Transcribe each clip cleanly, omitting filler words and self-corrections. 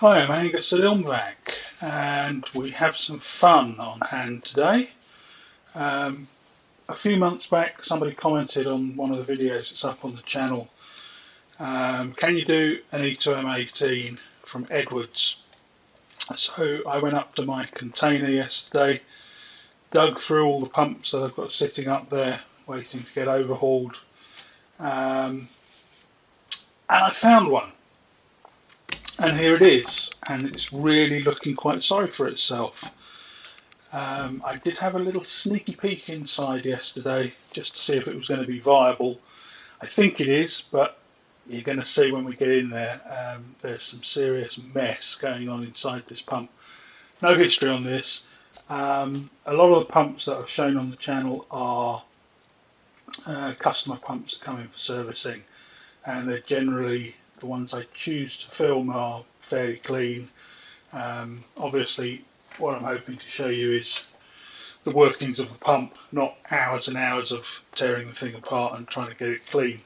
Hi, I'm Angus at Ilmvac, and we have some fun on hand today. A few months back, somebody commented on one of the videos that's up on the channel, can you do an E2M18 from Edwards? So I went up to my container yesterday, dug through all the pumps that I've got sitting up there, waiting to get overhauled, and I found one. And here it is, and it's really looking quite sorry for itself. I did have a little sneaky peek inside yesterday just to see if it was going to be viable. I think it is, but you're going to see when we get in there. There's some serious mess going on inside this pump. No history on this. A lot of the pumps that I've shown on the channel are customer pumps that come in for servicing, and they're generally the ones I choose to film are fairly clean. Obviously, what I'm hoping to show you is the workings of the pump, not hours and hours of tearing the thing apart and trying to get it clean.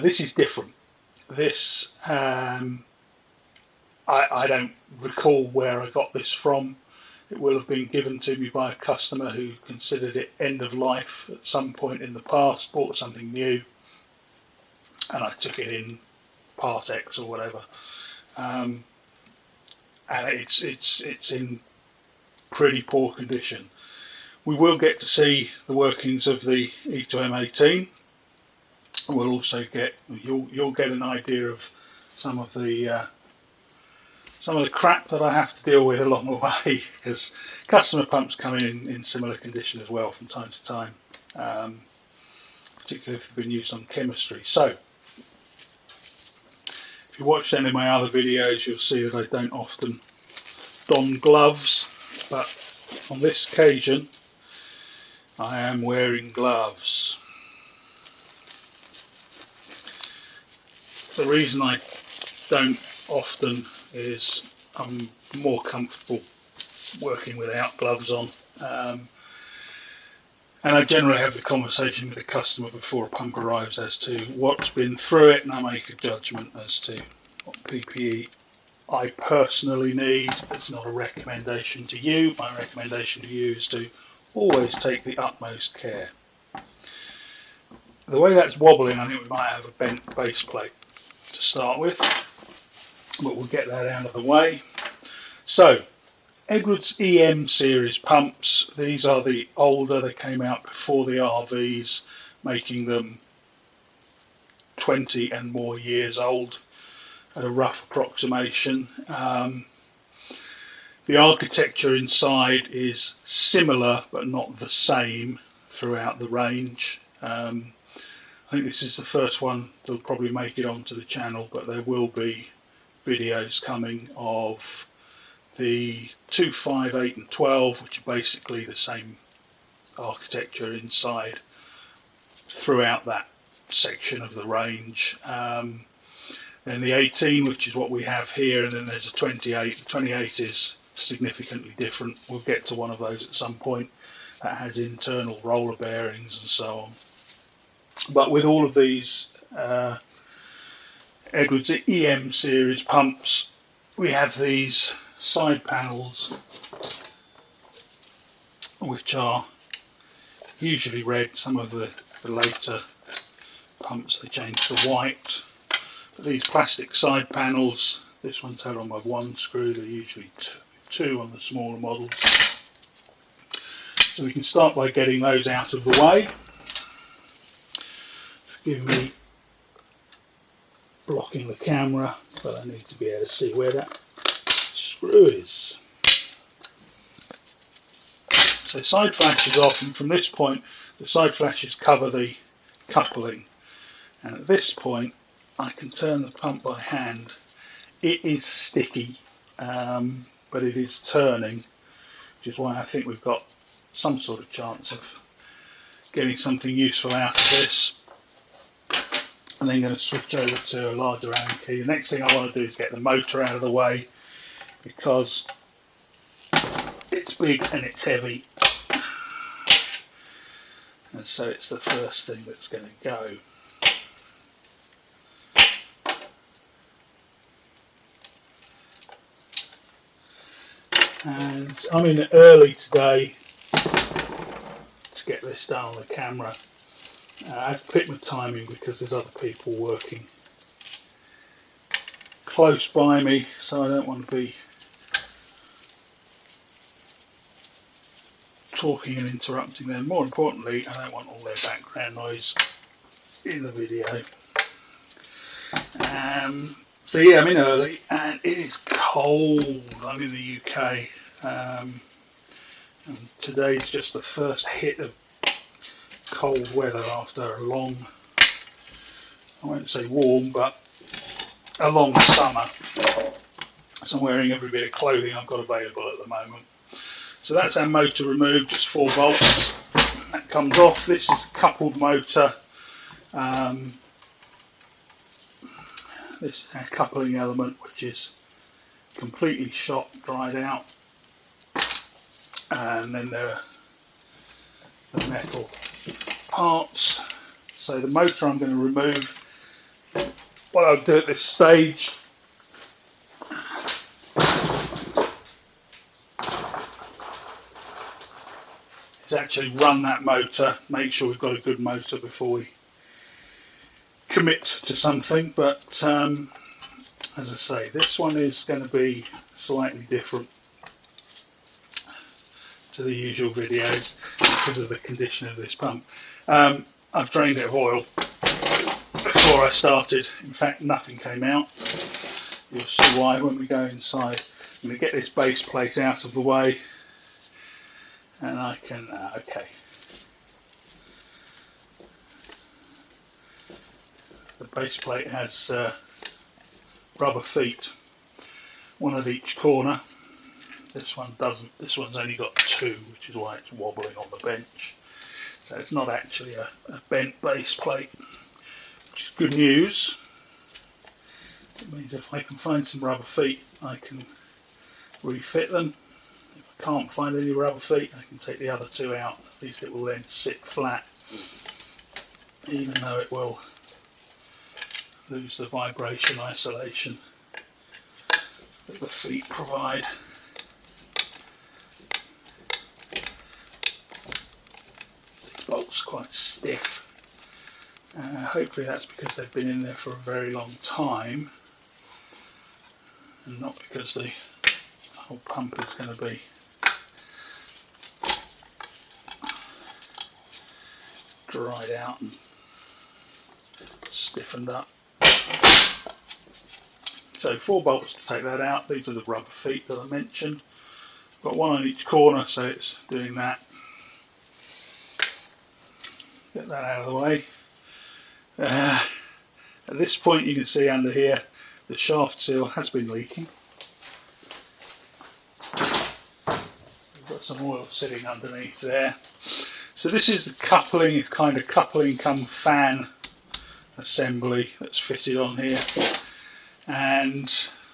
This is different. This, I don't recall where I got this from. It will have been given to me by a customer who considered it end of life at some point in the past, bought something new, and I took it in part X or whatever. And it's in pretty poor condition. We will get to see the workings of the E2M18. We'll also get you'll get an idea of some of the crap that I have to deal with along the way, because customer pumps come in similar condition as well from time to time, particularly if they've been used on chemistry. So if you watched any of my other videos, you'll see that I don't often don gloves, but on this occasion I am wearing gloves. The reason I don't often is I'm more comfortable working without gloves on, and I generally have the conversation with the customer before a pump arrives as to what's been through it, and I make a judgment as to what PPE I personally need. It's not a recommendation to you. My recommendation to you is to always take the utmost care. The way that's wobbling, I think we might have a bent base plate to start with, but we'll get that out of the way. So, Edwards EM series pumps, these are the older, they came out before the RVs, making them 20 and more years old at a rough approximation. The architecture inside is similar but not the same throughout the range. I think this is the first one that'll probably make it onto the channel, but there will be videos coming of the 2, 5, 8 and 12, which are basically the same architecture inside throughout that section of the range. Then the 18, which is what we have here, and then there's a 28. The 28 is significantly different. We'll get to one of those at some point. That has internal roller bearings and so on. But with all of these Edwards EM series pumps, we have these side panels which are usually red. Some of the later pumps they change to white. But these plastic side panels, this one's held on by one screw, they're usually two on the smaller models. So we can start by getting those out of the way. Forgive me blocking the camera, but I need to be able to see where that screw is. So side flashes off, and from this point the side flashes cover the coupling, and at this point I can turn the pump by hand. It is sticky, but it is turning, which is why I think we've got some sort of chance of getting something useful out of this. And then going to switch over to a larger Allen key. The next thing I want to do is get the motor out of the way, because it's big and it's heavy, and so it's the first thing that's going to go. and I'm in early today to get this done on the camera. I have to pick my timing because there's other people working close by me, so I don't want to be talking and interrupting them. More importantly, I don't want all their background noise in the video. So yeah, I'm in early and it is cold. I'm in the UK, and today's just the first hit of cold weather after a long, I won't say warm, but a long summer. So I'm wearing every bit of clothing I've got available at the moment. So that's our motor removed, just 4 bolts. That comes off. This is a coupled motor. This is our coupling element, which is completely shot, dried out. And then there are the metal parts. So the motor I'm going to remove. What I'll do at this stage is actually run that motor, make sure we've got a good motor before we commit to something. But as I say, this one is going to be slightly different to the usual videos because of the condition of this pump. I've drained it of oil before I started. In fact, nothing came out. You'll see why when we go inside. I'm going to get this base plate out of the way, and I can, okay. The base plate has rubber feet, one at each corner. This one doesn't. This one's only got 2, which is why it's wobbling on the bench. So it's not actually a bent base plate, which is good news. It means if I can find some rubber feet, I can refit them. If I can't find any rubber feet, I can take the other 2 out. At least it will then sit flat, even though it will lose the vibration isolation that the feet provide. The bolt's quite stiff. Hopefully that's because they've been in there for a very long time, and not because the whole pump is going to be dried out and stiffened up. So 4 bolts to take that out. These are the rubber feet that I mentioned. Got 1 on each corner, so it's doing that. Get that out of the way. At this point you can see under here the shaft seal has been leaking. We've got some oil sitting underneath there. So this is the coupling, kind of coupling come fan assembly that's fitted on here. And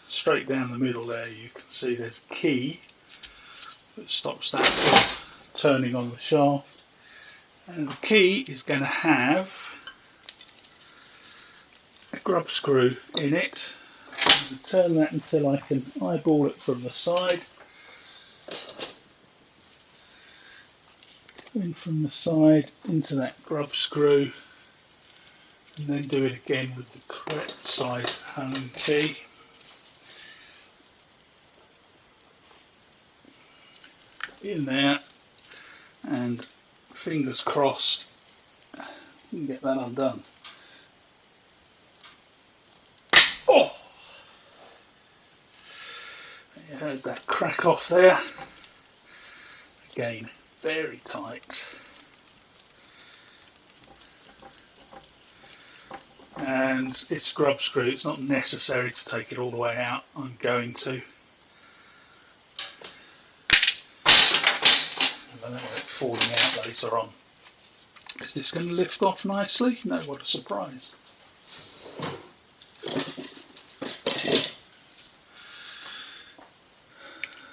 straight down the middle there you can see there's a key that stops that from turning on the shaft. And the key is going to have a grub screw in it. I'm going to turn that until I can eyeball it from the side. In from the side into that grub screw, and then do it again with the correct size Allen key. In there, and fingers crossed you can get that undone. Oh! You heard that crack off there. Again, very tight. And it's grub screw, it's not necessary to take it all the way out. I'm going to. I don't want it falling out later on. Is this going to lift off nicely? No, what a surprise.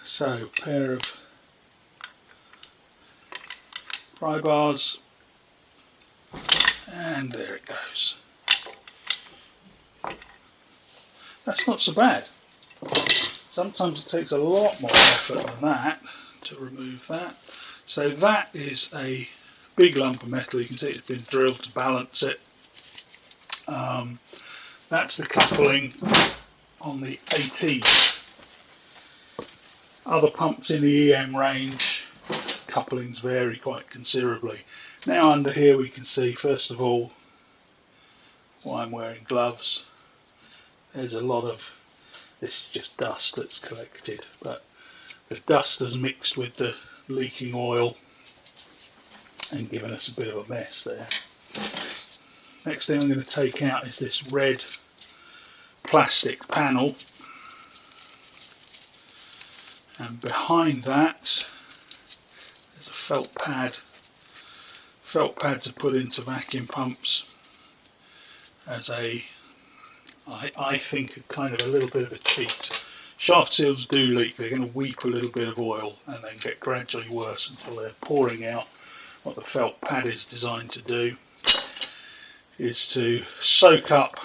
So, pair of pry bars, and there it goes. That's not so bad. Sometimes it takes a lot more effort than that to remove that. So that is a big lump of metal. You can see it's been drilled to balance it. That's the coupling on the 18. Other pumps in the EM range, couplings vary quite considerably. Now under here we can see, first of all, why I'm wearing gloves. There's a lot of, this is just dust that's collected, but the dust has mixed with the leaking oil and given us a bit of a mess there. Next thing I'm going to take out is this red plastic panel, and behind that there's a felt pad. Felt pads are put into vacuum pumps as a, I think, a kind of a little bit of a cheat. Shaft seals do leak. They're going to weep a little bit of oil and then get gradually worse until they're pouring out. What the felt pad is designed to do is to soak up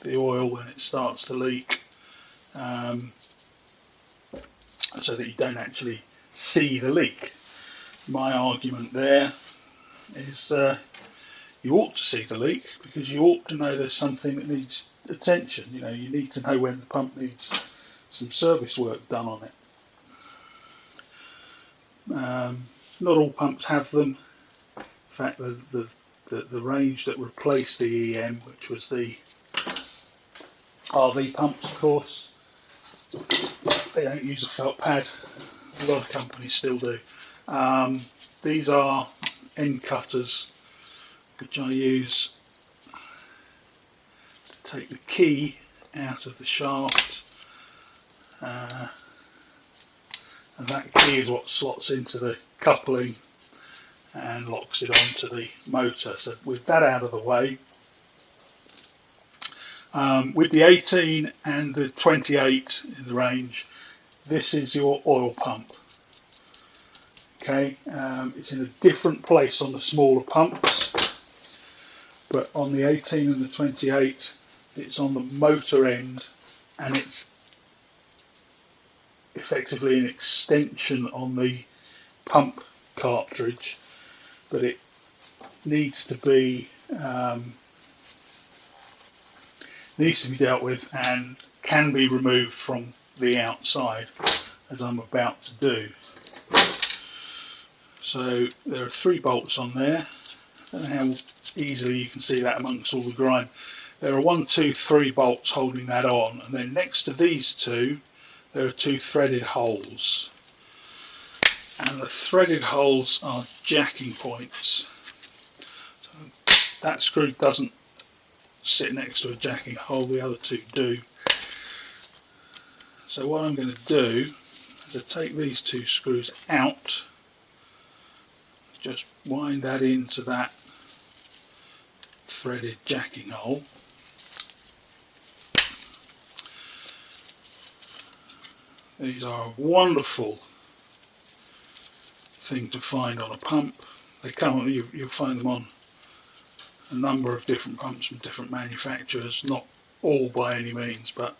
the oil when it starts to leak, so that you don't actually see the leak. My argument there is you ought to see the leak, because you ought to know there's something that needs attention. You know, you need to know when the pump needs some service work done on it. Not all pumps have them. In fact, the range that replaced the EM, which was the RV pumps, of course, they don't use a felt pad. A lot of companies still do. These are end cutters, which I use to take the key out of the shaft, and that key is what slots into the coupling and locks it onto the motor. So with that out of the way, with the 18 and the 28 in the range, this is your oil pump. Okay, it's in a different place on the smaller pumps, but on the 18 and the 28 it's on the motor end, and it's effectively an extension on the pump cartridge, but it needs to be dealt with and can be removed from the outside, as I'm about to do. So there are 3 bolts on there. I don't know how easily you can see that amongst all the grime. There are 1, 2, 3 bolts holding that on, and then next to these 2 there are 2 threaded holes, and the threaded holes are jacking points. So that screw doesn't sit next to a jacking hole, the other 2 do. So what I'm going to do is to take these 2 screws out, just wind that into that threaded jacking hole. These are a wonderful thing to find on a pump. They come, you'll find them on a number of different pumps from different manufacturers, not all by any means, but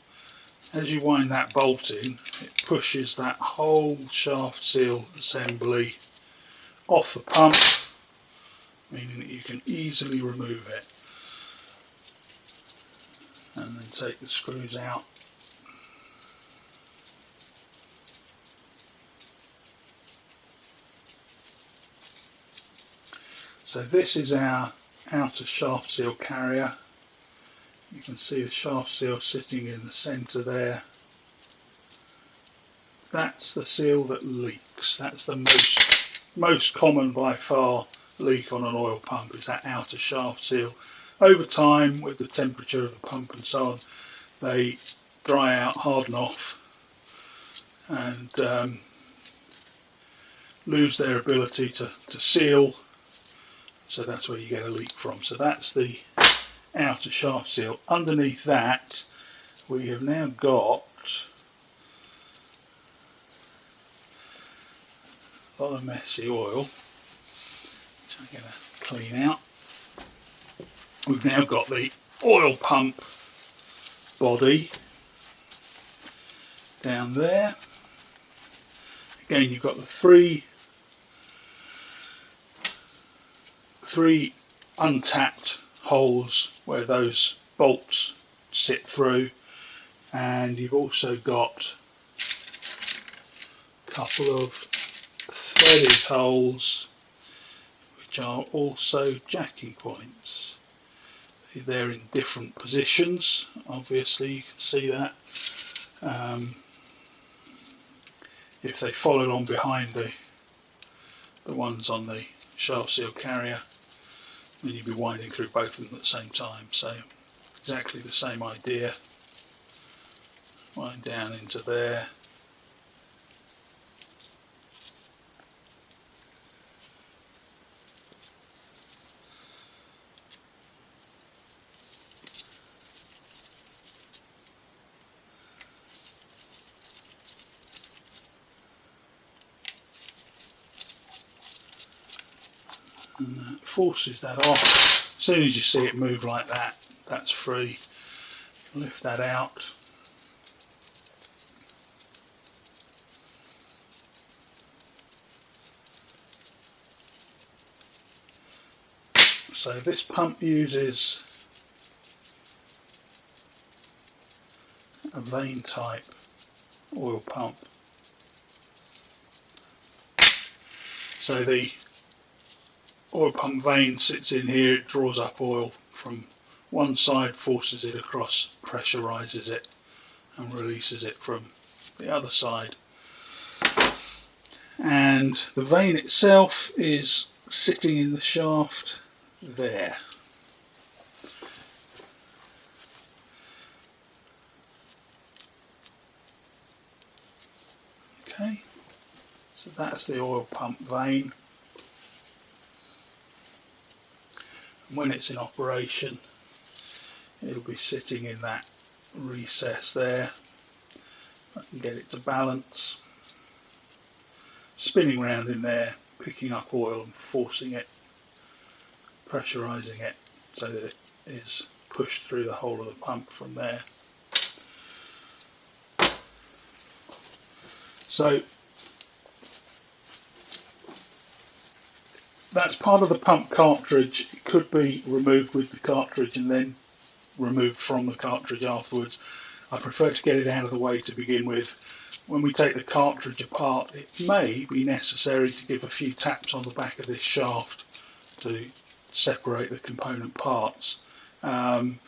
as you wind that bolt in, it pushes that whole shaft seal assembly off the pump, meaning that you can easily remove it, and then take the screws out. So this is our outer shaft seal carrier. You can see the shaft seal sitting in the centre there. That's the seal that leaks. That's the most common by far leak on an oil pump, is that outer shaft seal. Over time, with the temperature of the pump and so on, they dry out, harden off, and lose their ability to seal. So that's where you get a leak from. So that's the outer shaft seal. Underneath that we have now got a lot of messy oil, which I'm going to clean out. We've now got the oil pump body, down there. Again, you've got the three untapped holes where those bolts sit through, and you've also got a couple of threaded holes which are also jacking points. They're in different positions, obviously you can see that. If they followed on behind the ones on the shaft seal carrier, then you'd be winding through both of them at the same time. So exactly the same idea. Wind down into there. And that forces that off. As soon as you see it move like that, that's free. Lift that out. So this pump uses a vane type oil pump. So the oil pump vane sits in here, it draws up oil from one side, forces it across, pressurizes it and releases it from the other side. And the vane itself is sitting in the shaft there. Okay, so that's the oil pump vane. And when it's in operation, it'll be sitting in that recess there. I can get it to balance, spinning round in there, picking up oil and forcing it, pressurising it so that it is pushed through the whole of the pump from there. So that's part of the pump cartridge. It could be removed with the cartridge and then removed from the cartridge afterwards. I prefer to get it out of the way to begin with. When we take the cartridge apart, it may be necessary to give a few taps on the back of this shaft to separate the component parts. And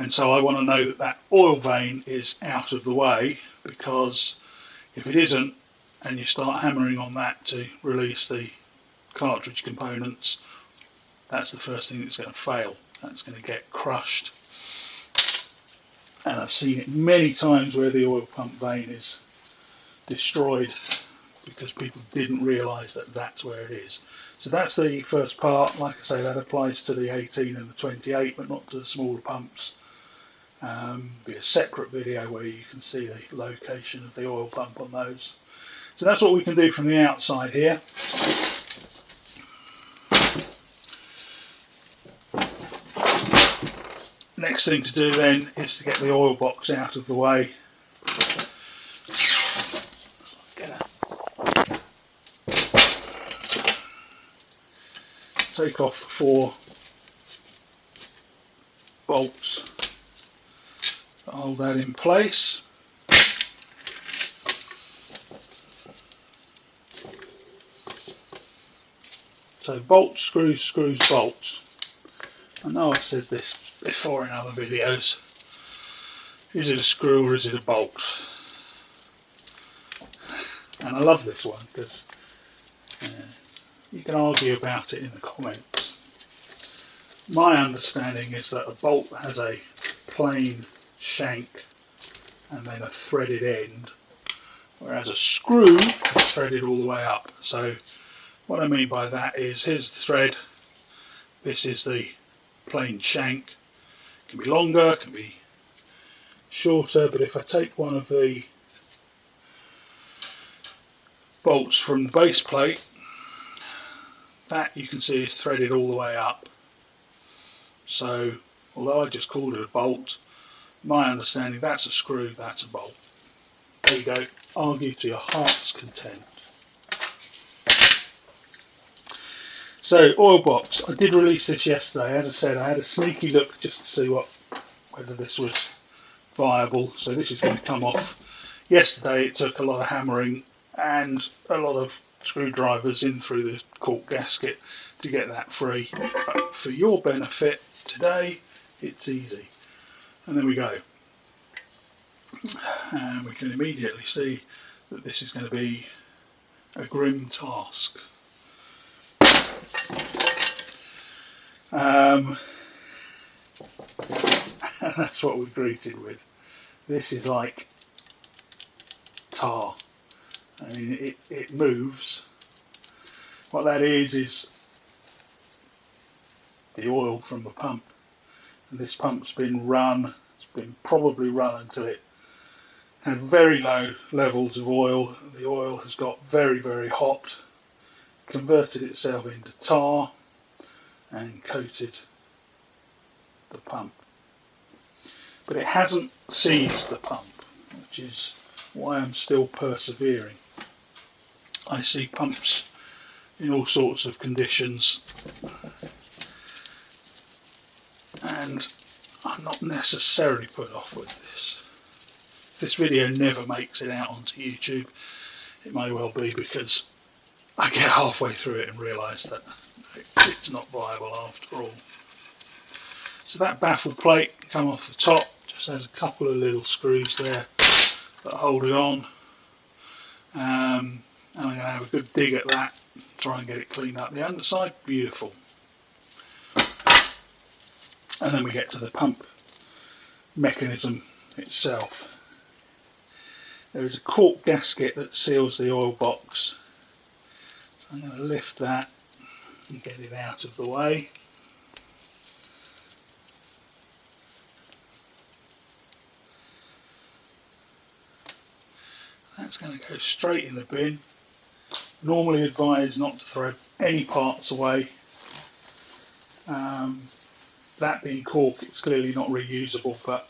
so I want to know that that oil vane is out of the way, because if it isn't and you start hammering on that to release the cartridge components, that's the first thing that's going to fail. That's going to get crushed. And I've seen it many times where the oil pump vane is destroyed because people didn't realise that that's where it is. So that's the first part. Like I say, that applies to the 18 and the 28, but not to the smaller pumps. Be a separate video where you can see the location of the oil pump on those. So that's what we can do from the outside here. Next thing to do then is to get the oil box out of the way. Take off the 4 bolts that hold that in place. So bolts, screws, screws, bolts. I know I've said this before in other videos. Is it a screw or is it a bolt? And I love this one because you can argue about it in the comments. My understanding is that a bolt has a plain shank and then a threaded end, whereas a screw is threaded all the way up. So what I mean by that is, here's the thread, this is the plain shank. It can be longer, it can be shorter, but if I take one of the bolts from the base plate, that you can see is threaded all the way up. So although I just called it a bolt, my understanding, that's a screw, that's a bolt. There you go, argue to your heart's content. So, oil box, I did release this yesterday. As I said, I had a sneaky look just to see whether this was viable. So this is going to come off. Yesterday it took a lot of hammering and a lot of screwdrivers in through the cork gasket to get that free. But for your benefit, today it's easy. And there we go. And we can immediately see that this is going to be a grim task. And that's what we're greeted with. This is like tar. I mean, it moves. What that is the oil from the pump. And this pump's been run, it's been probably run until it had very low levels of oil. The oil has got very, very hot, converted itself into tar and coated the pump. But it hasn't seized the pump, which is why I'm still persevering. I see pumps in all sorts of conditions, and I'm not necessarily put off with this. If this video never makes it out onto YouTube, it may well be because I get halfway through it and realise that it's not viable after all. So that baffle plate can come off the top, just has a couple of little screws there that hold it on. And I'm going to have a good dig at that, try and get it cleaned up. The underside, beautiful. And then we get to the pump mechanism itself. There is a cork gasket that seals the oil box. So I'm going to lift that and get it out of the way. That's going to go straight in the bin. Normally advised not to throw any parts away. That being cork, it's clearly not reusable, but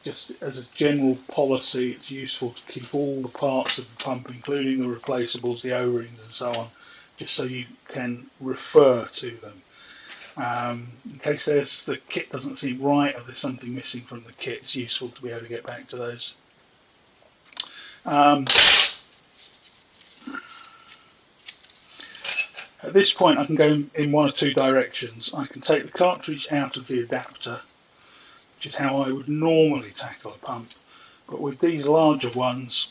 just as a general policy, it's useful to keep all the parts of the pump, including the replaceables, the O-rings and so on, just so you can refer to them. In case the kit doesn't seem right or there's something missing from the kit, it's useful to be able to get back to those. At this point I can go in one or two directions. I can take the cartridge out of the adapter, which is how I would normally tackle a pump, but with these larger ones,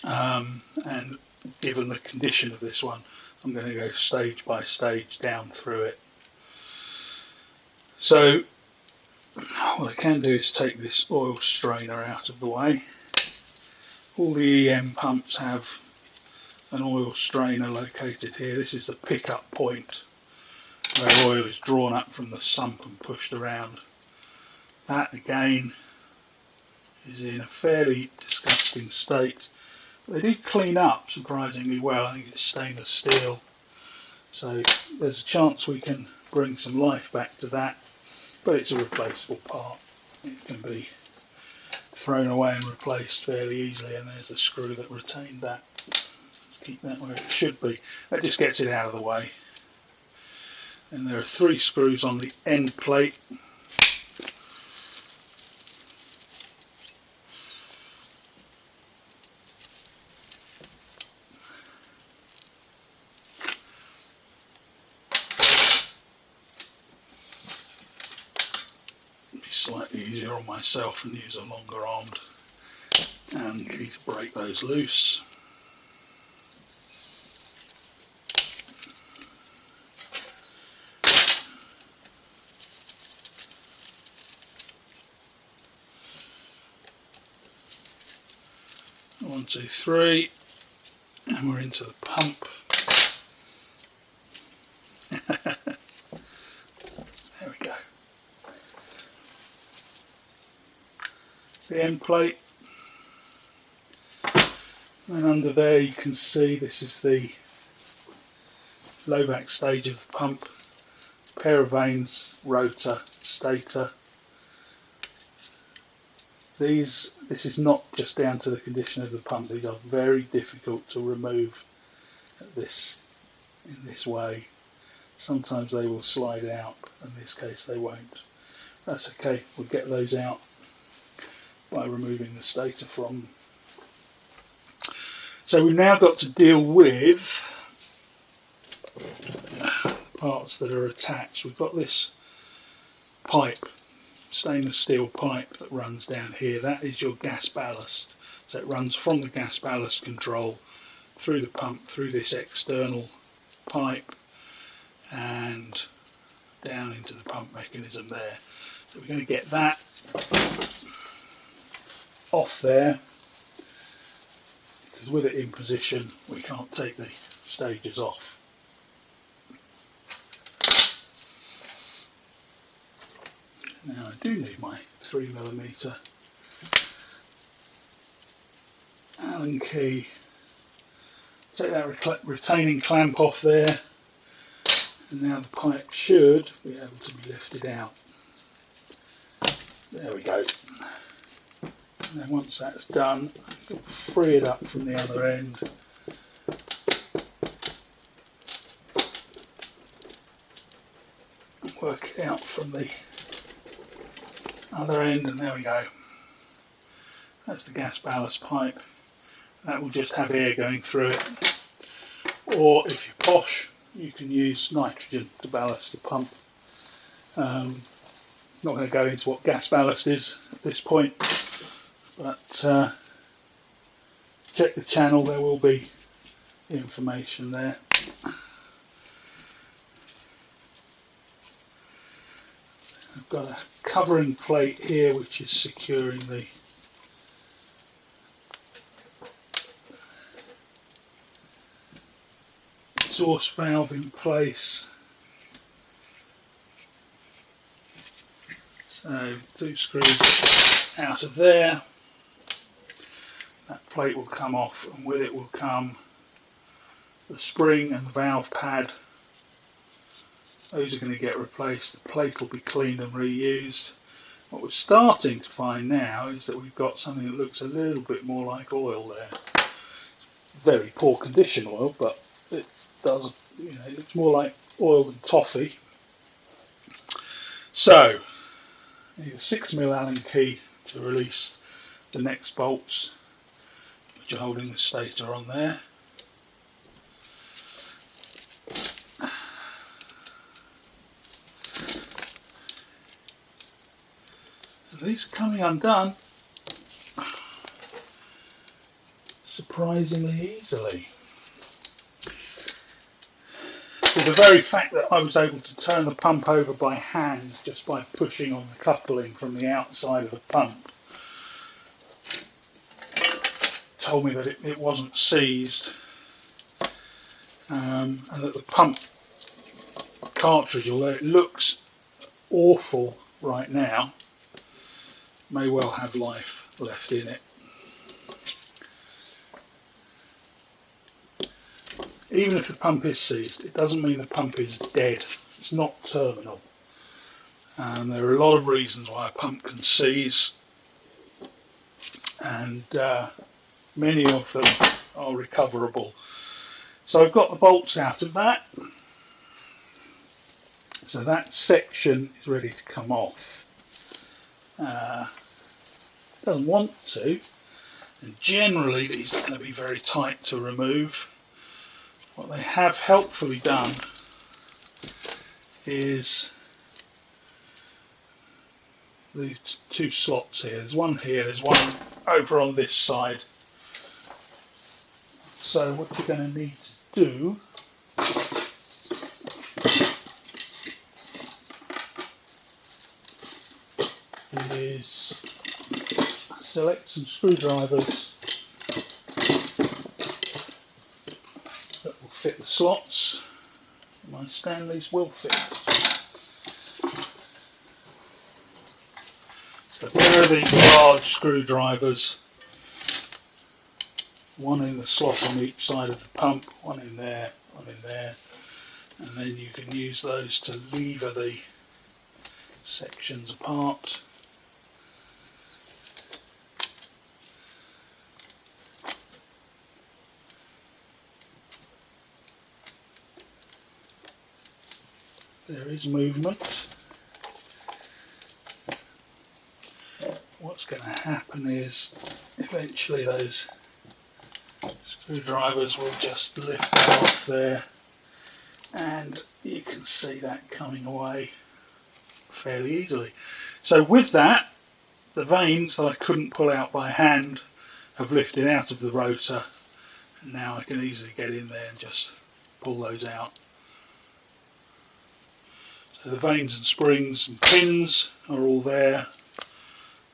and given the condition of this one, I'm going to go stage by stage down through it. So what I can do is take this oil strainer out of the way. All the EM pumps have an oil strainer located here. This is the pickup point where oil is drawn up from the sump and pushed around. That again is in a fairly disgusting state. But they did clean up surprisingly well. I think it's stainless steel, so there's a chance we can bring some life back to that, but it's a replaceable part. It can be thrown away and replaced fairly easily, and there's the screw that retained that. Keep that where it should be. That just gets it out of the way. And there are 3 screws on the end plate. It'd be slightly easier on myself and use a longer armed key to break those loose. One, two, three, and we're into the pump. There we go. It's the end plate. And under there you can see this is the low back stage of the pump. Pair of vanes, rotor, stator. This is not just down to the condition of the pump. These are very difficult to remove in this way. Sometimes they will slide out, in this case they won't. That's okay, we'll get those out by removing the stator from them. So we've now got to deal with parts that are attached. We've got this pipe, stainless steel pipe that runs down here. That is your gas ballast. So it runs from the gas ballast control through the pump, through this external pipe and down into the pump mechanism there. So we're going to get that off there, because with it in position we can't take the stages off. Now I do need my 3mm Allen key. Take that retaining clamp off there, and now the pipe should be able to be lifted out. There we go. And then once that's done, I can free it up from the other end. Work it out from the other end, and there we go. That's the gas ballast pipe. That will just have air going through it. Or if you're posh, you can use nitrogen to ballast the pump. Not going to go into what gas ballast is at this point, but check the channel, there will be information there. I've got a covering plate here which is securing the exhaust valve in place. So 2 screws out of there, that plate will come off, and with it will come the spring and the valve pad. Those are going to get replaced, the plate will be cleaned and reused. What we're starting to find now is that we've got something that looks a little bit more like oil there. Very poor condition oil, but it does, it looks more like oil than toffee. So I need a 6mm Allen key to release the next bolts, which are holding the stator on there. And these are coming undone surprisingly easily. So the very fact that I was able to turn the pump over by hand just by pushing on the coupling from the outside of the pump told me that it wasn't seized, and that the pump cartridge, although it looks awful right now, may well have life left in it. Even if the pump is seized, it doesn't mean the pump is dead. It's not terminal. There are a lot of reasons why a pump can seize, and many of them are recoverable. So I've got the bolts out of that. So that section is ready to come off. Doesn't want to, and generally these are going to be very tight to remove. What they have helpfully done is the 2 slots here. There's one here, there's one over on this side. So what you're going to need to do is select some screwdrivers that will fit the slots. My Stanleys will fit. So there are these large screwdrivers, one in the slot on each side of the pump, one in there, and then you can use those to lever the sections apart. there is movement. What's going to happen is eventually those screwdrivers will just lift off there, and you can see that coming away fairly easily. So with that, the vanes that I couldn't pull out by hand have lifted out of the rotor, and now I can easily get in there and just pull those out. So the vanes and springs and pins are all there.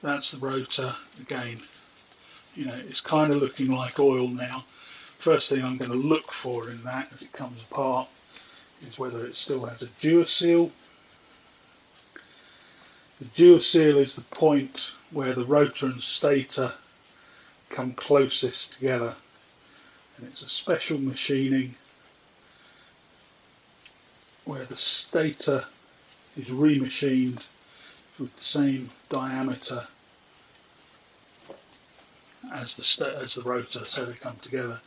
That's the rotor. Again, you know, it's kind of looking like oil now. First thing I'm going to look for in that as it comes apart is whether it still has a duoseal. The duoseal is the point where the rotor and stator come closest together, and it's a special machining where the stator is remachined with the same diameter as the rotor, so they come together,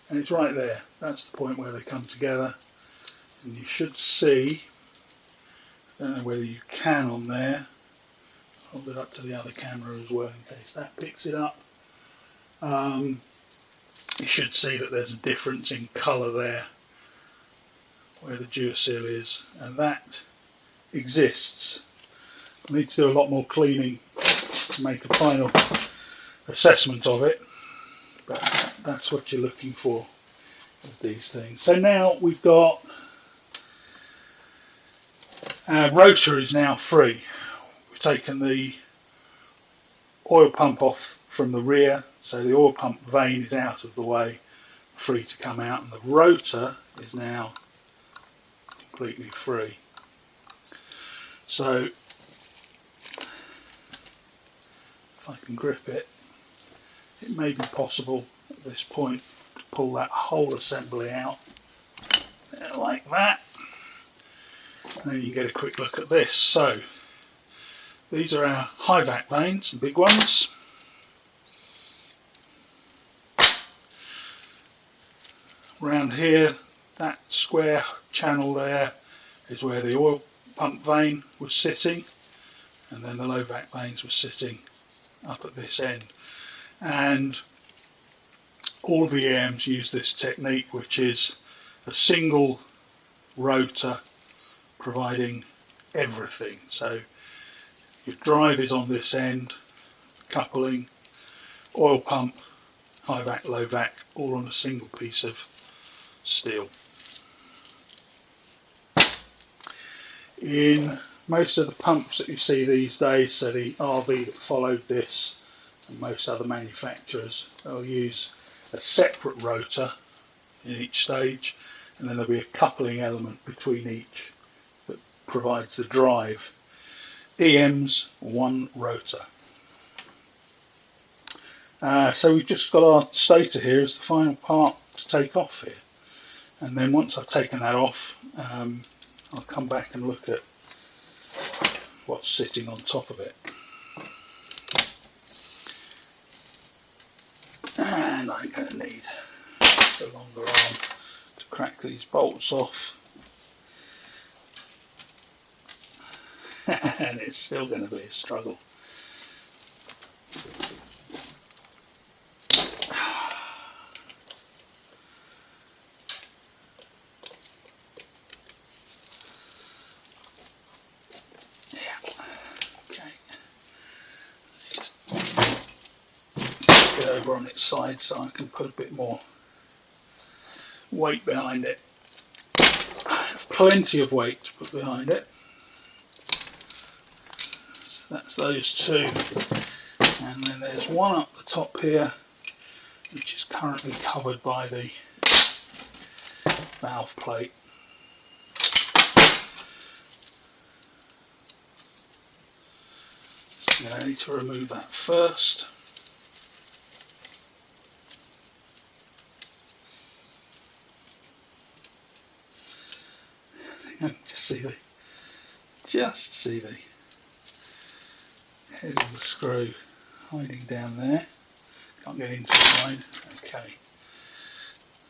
and it's right there. That's the point where they come together, and you should see, I don't know whether you can on there, hold it up to the other camera as well in case that picks it up. You should see that there's a difference in colour there where the duoseal is, and that exists. I need to do a lot more cleaning to make a final assessment of it, but that's what you're looking for with these things. So now we've got our rotor is now free. We've taken the oil pump off from the rear, so the oil pump vane is out of the way, free to come out, and the rotor is now completely free. So if I can grip it, it may be possible at this point to pull that whole assembly out like that, and then you get a quick look at this. So these are our high vac vanes, the big ones. Around here, that square channel there is where the oil pump vane was sitting, and then the low vac vanes were sitting up at this end. And all of the EMs use this technique, which is a single rotor providing everything. So your drive is on this end, coupling, oil pump, high vac, low vac, all on a single piece of steel. In most of the pumps that you see these days, so the RV that followed this and most other manufacturers, they'll use a separate rotor in each stage, and then there'll be a coupling element between each that provides the drive. EM's one rotor. So we've just got our stator here as the final part to take off here, and then once I've taken that off, I'll come back and look at what's sitting on top of it. And I'm going to need a longer arm to crack these bolts off. And it's still going to be a struggle. Over on its side so I can put a bit more weight behind it. I have plenty of weight to put behind it. So that's those two, and then there's one up the top here which is currently covered by the valve plate. So I need to remove that first. Just see the head of the screw hiding down there. Can't get into it right. Okay,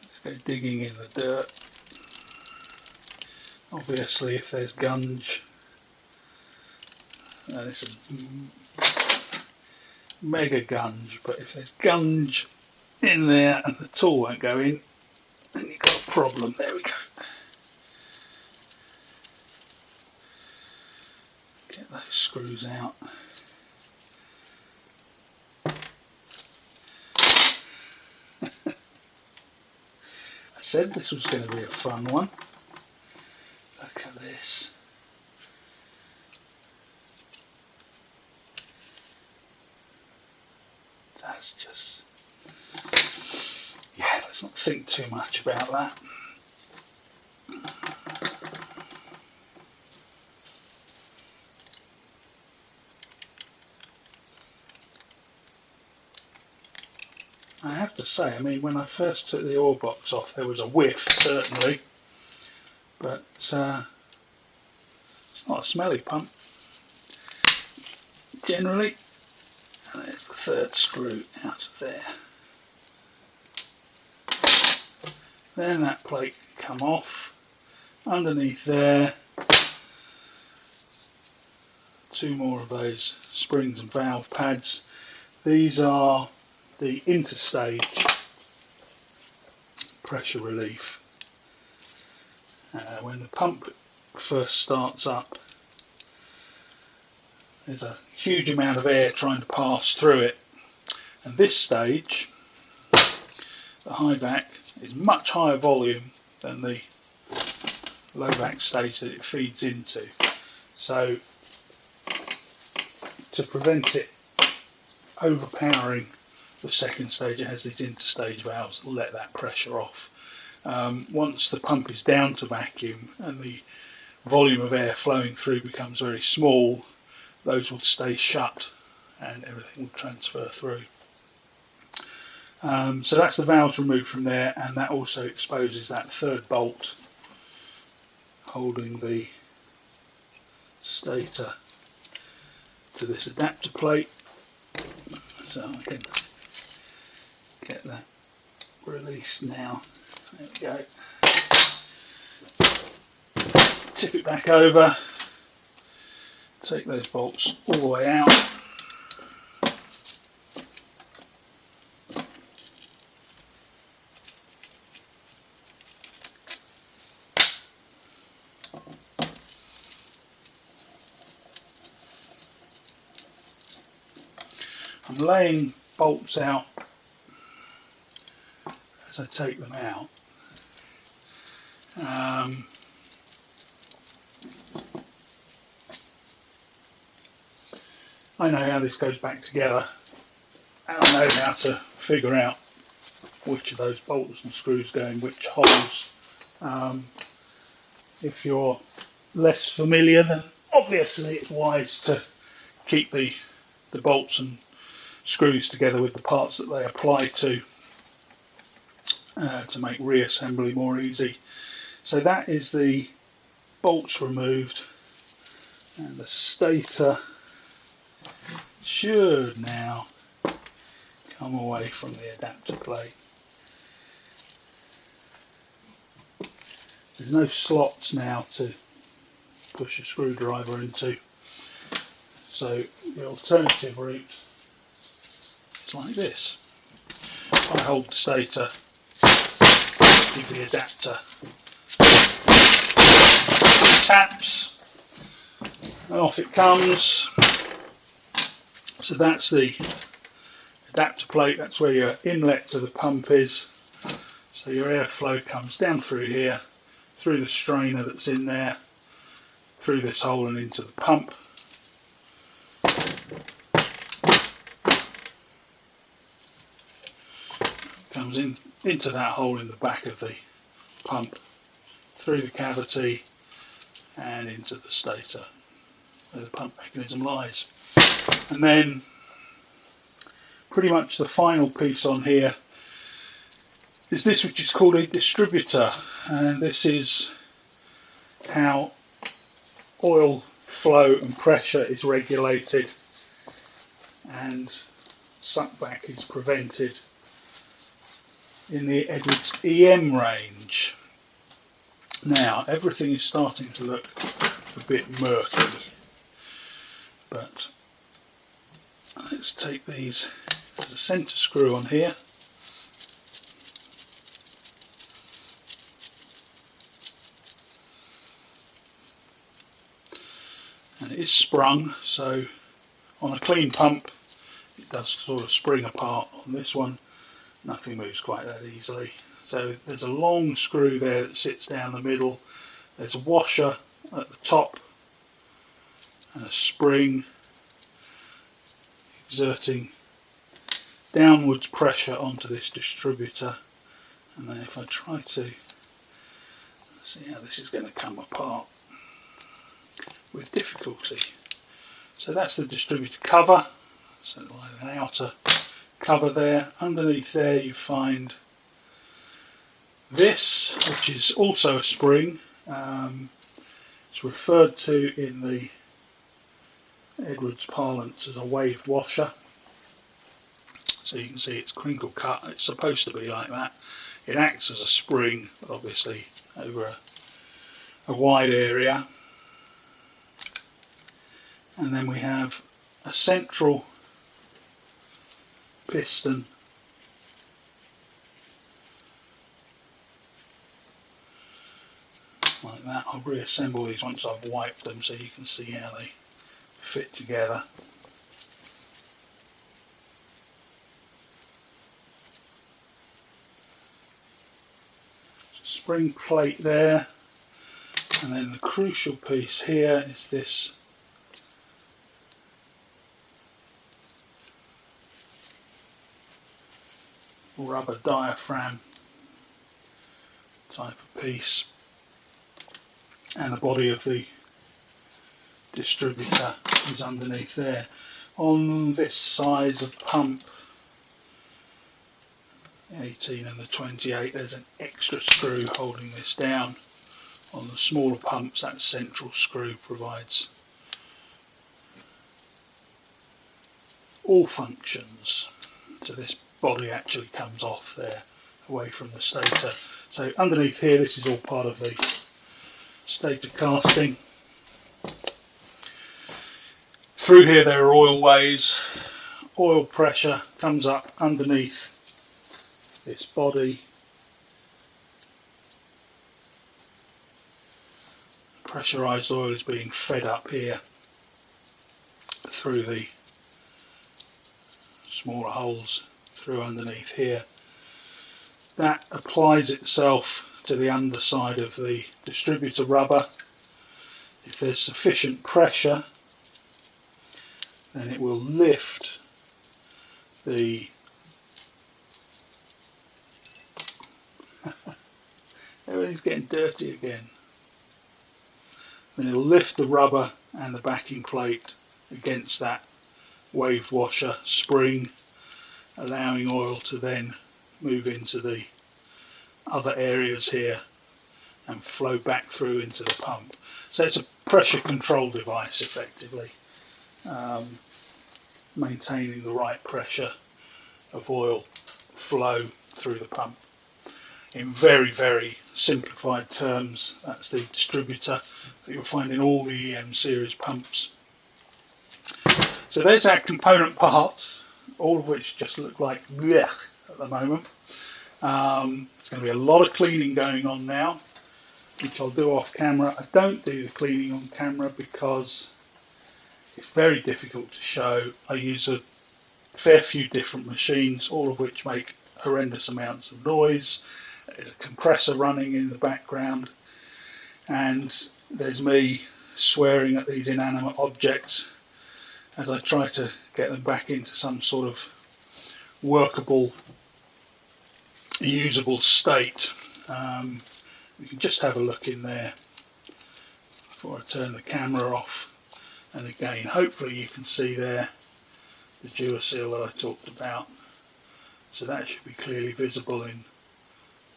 let's go digging in the dirt. Obviously if there's gunge, this is mega gunge, but if there's gunge in there and the tool won't go in, then you've got a problem. There we go. Get those screws out. I said this was going to be a fun one. Look at this. That's just... yeah, let's not think too much about that. I have to say, I mean, when I first took the oil box off, there was a whiff, certainly, but it's not a smelly pump, generally. And there's the third screw out of there. Then that plate can come off. Underneath there, two more of those springs and valve pads. These are the interstage pressure relief. When the pump first starts up, there's a huge amount of air trying to pass through it, and this stage, the high vac, is much higher volume than the low vac stage that it feeds into. So to prevent it overpowering the second stage, it has these interstage valves that let that pressure off. Once the pump is down to vacuum and the volume of air flowing through becomes very small, those will stay shut and everything will transfer through. So that's the valves removed from there, and that also exposes that third bolt holding the stator to this adapter plate. So I can get that released now. There we go. Tip it back over, take those bolts all the way out. I'm laying bolts out as I take them out. I know how this goes back together, and I know how to figure out which of those bolts and screws go in which holes. If you're less familiar, then obviously it's wise to keep the bolts and screws together with the parts that they apply to make reassembly more easy. So that is the bolts removed, and the stator should now come away from the adapter plate. There's no slots now to push a screwdriver into, so the alternative route is like this. I hold the stator, give the adapter taps, and off it comes. So that's the adapter plate, that's where your inlet to the pump is. So your airflow comes down through here, through the strainer that's in there, through this hole and into the pump. Comes into that hole in the back of the pump, through the cavity and into the stator where the pump mechanism lies. And then pretty much the final piece on here is this, which is called a distributor, and this is how oil flow and pressure is regulated and suckback is prevented in the Edwards EM range. Now everything is starting to look a bit murky, but let's take these, there's a centre screw on here, and it is sprung, so on a clean pump it does sort of spring apart. On this one nothing moves quite that easily. So there's a long screw there that sits down the middle, there's a washer at the top and a spring exerting downwards pressure onto this distributor, and then if I try to see how this is going to come apart with difficulty. So that's the distributor cover, so like an outer cover there. Underneath there you find this, which is also a spring. It's referred to in the Edwards parlance as a waved washer. So you can see it's crinkle cut, it's supposed to be like that. It acts as a spring, but obviously over a wide area. And then we have a central piston like that. I'll reassemble these once I've wiped them so you can see how they fit together. Spring plate there, and then the crucial piece here is this rubber diaphragm type of piece, and the body of the distributor is underneath there. On this size of pump, the 18 and the 28, there's an extra screw holding this down. On the smaller pumps, that central screw provides all functions. So this body actually comes off there, away from the stator. So underneath here, this is all part of the stator casting. Through here there are oil ways. Oil pressure comes up underneath this body. Pressurised oil is being fed up here through the smaller holes through underneath here. That applies itself to the underside of the distributor rubber. If there's sufficient pressure, then it will lift the everything's getting dirty again. Then it'll lift the rubber and the backing plate against that waved washer spring, allowing oil to then move into the other areas here and flow back through into the pump. So it's a pressure control device effectively, maintaining the right pressure of oil flow through the pump. In very, very simplified terms, that's the distributor that you'll find in all the EM series pumps. So there's our component parts, all of which just look like blech at the moment. There's going to be a lot of cleaning going on now, which I'll do off camera. I don't do the cleaning on camera because it's very difficult to show. I use a fair few different machines, all of which make horrendous amounts of noise. There's a compressor running in the background, and there's me swearing at these inanimate objects as I try to get them back into some sort of workable, usable state. We can just have a look in there before I turn the camera off, and again hopefully you can see there the Duoseal that I talked about. So that should be clearly visible in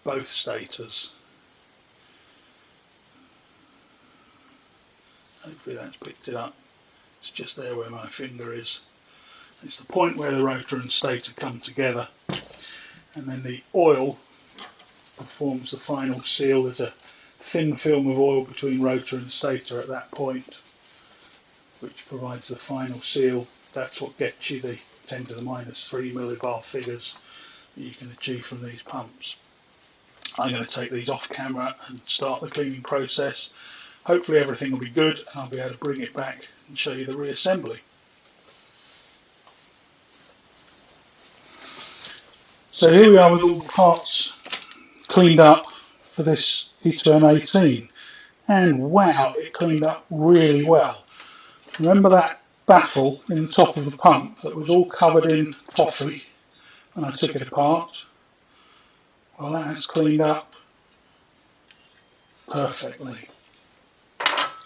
both stators. Hopefully that's picked it up. It's just there where my finger is. It's the point where the rotor and stator come together, and then the oil performs the final seal. There's a thin film of oil between rotor and stator at that point, which provides the final seal. That's what gets you the 10 to the minus 3 millibar figures that you can achieve from these pumps. I'm going to take these off camera and start the cleaning process. Hopefully everything will be good and I'll be able to bring it back and show you the reassembly. So here we are with all the parts cleaned up for this E2M18, and wow, it cleaned up really well. Remember that baffle in the top of the pump that was all covered in toffee when I took it apart? Well, that has cleaned up perfectly.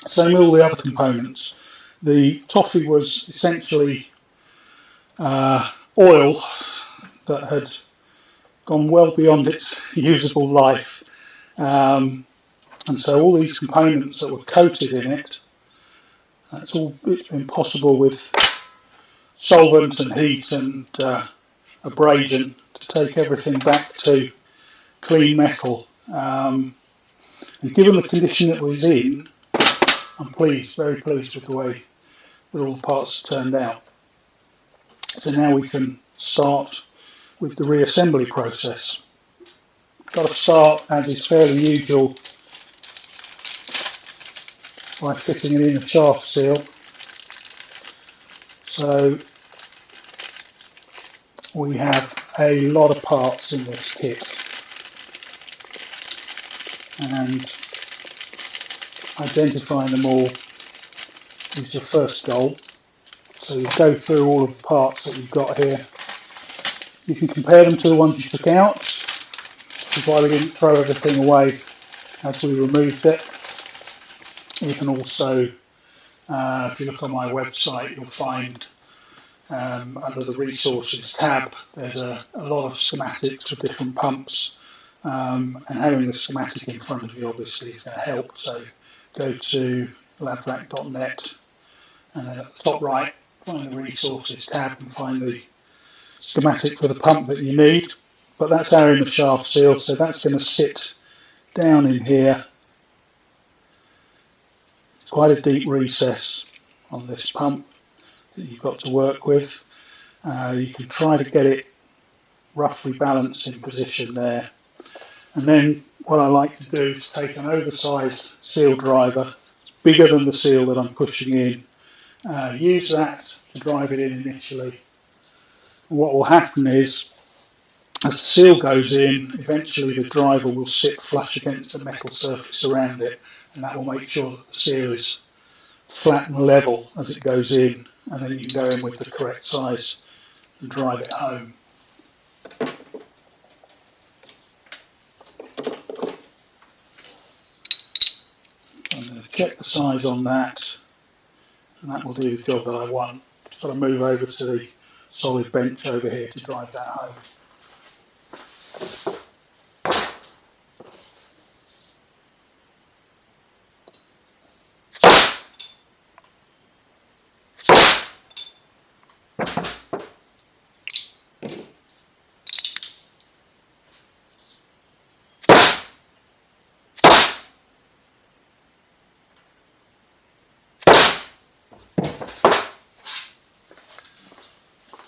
Same with all the other components. The toffee was essentially oil that had gone well beyond its usable life, and so all these components that were coated in it, it's been possible with solvent and heat and abrasion to take everything back to clean metal. And given the condition it was in, I'm pleased, very pleased with the way that all the parts have turned out. So now we can start with the reassembly process. Got to start, as is fairly usual, by fitting it in a shaft seal. So we have a lot of parts in this kit, and identifying them all is the first goal. So you go through all of the parts that you've got here. You can compare them to the ones you took out, which is why we didn't throw everything away as we removed it. You can also, if you look on my website, you'll find under the resources tab there's a lot of schematics for different pumps, and having the schematic in front of you obviously is going to help. So go to labvac.net and then at the top right find the resources tab and find the schematic for the pump that you need. But that's our inner shaft seal, so that's going to sit down in here. It's quite a deep recess on this pump that you've got to work with. You can try to get it roughly balanced in position there. And then what I like to do is take an oversized seal driver, bigger than the seal that I'm pushing in, use that to drive it in initially. And what will happen is, as the seal goes in, eventually the driver will sit flush against the metal surface around it, and that will make sure that the seal is flat and level as it goes in, and then you can go in with the correct size and drive it home. I'm going to check the size on that, and that will do the job that I want. Just got to move over to the solid bench over here to drive that home.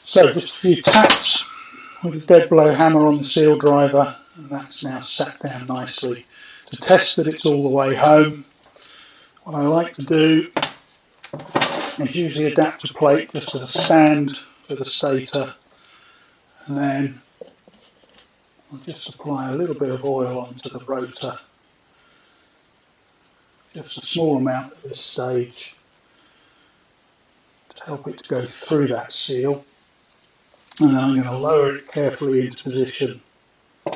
So just a few taps with a dead blow hammer on the seal driver, and that's now sat down nicely. To test that it's all the way home, what I like to do is use the adapter plate just as a stand for the stator, and then I'll just apply a little bit of oil onto the rotor, just a small amount at this stage to help it to go through that seal. And then I'm going to lower it carefully into position. You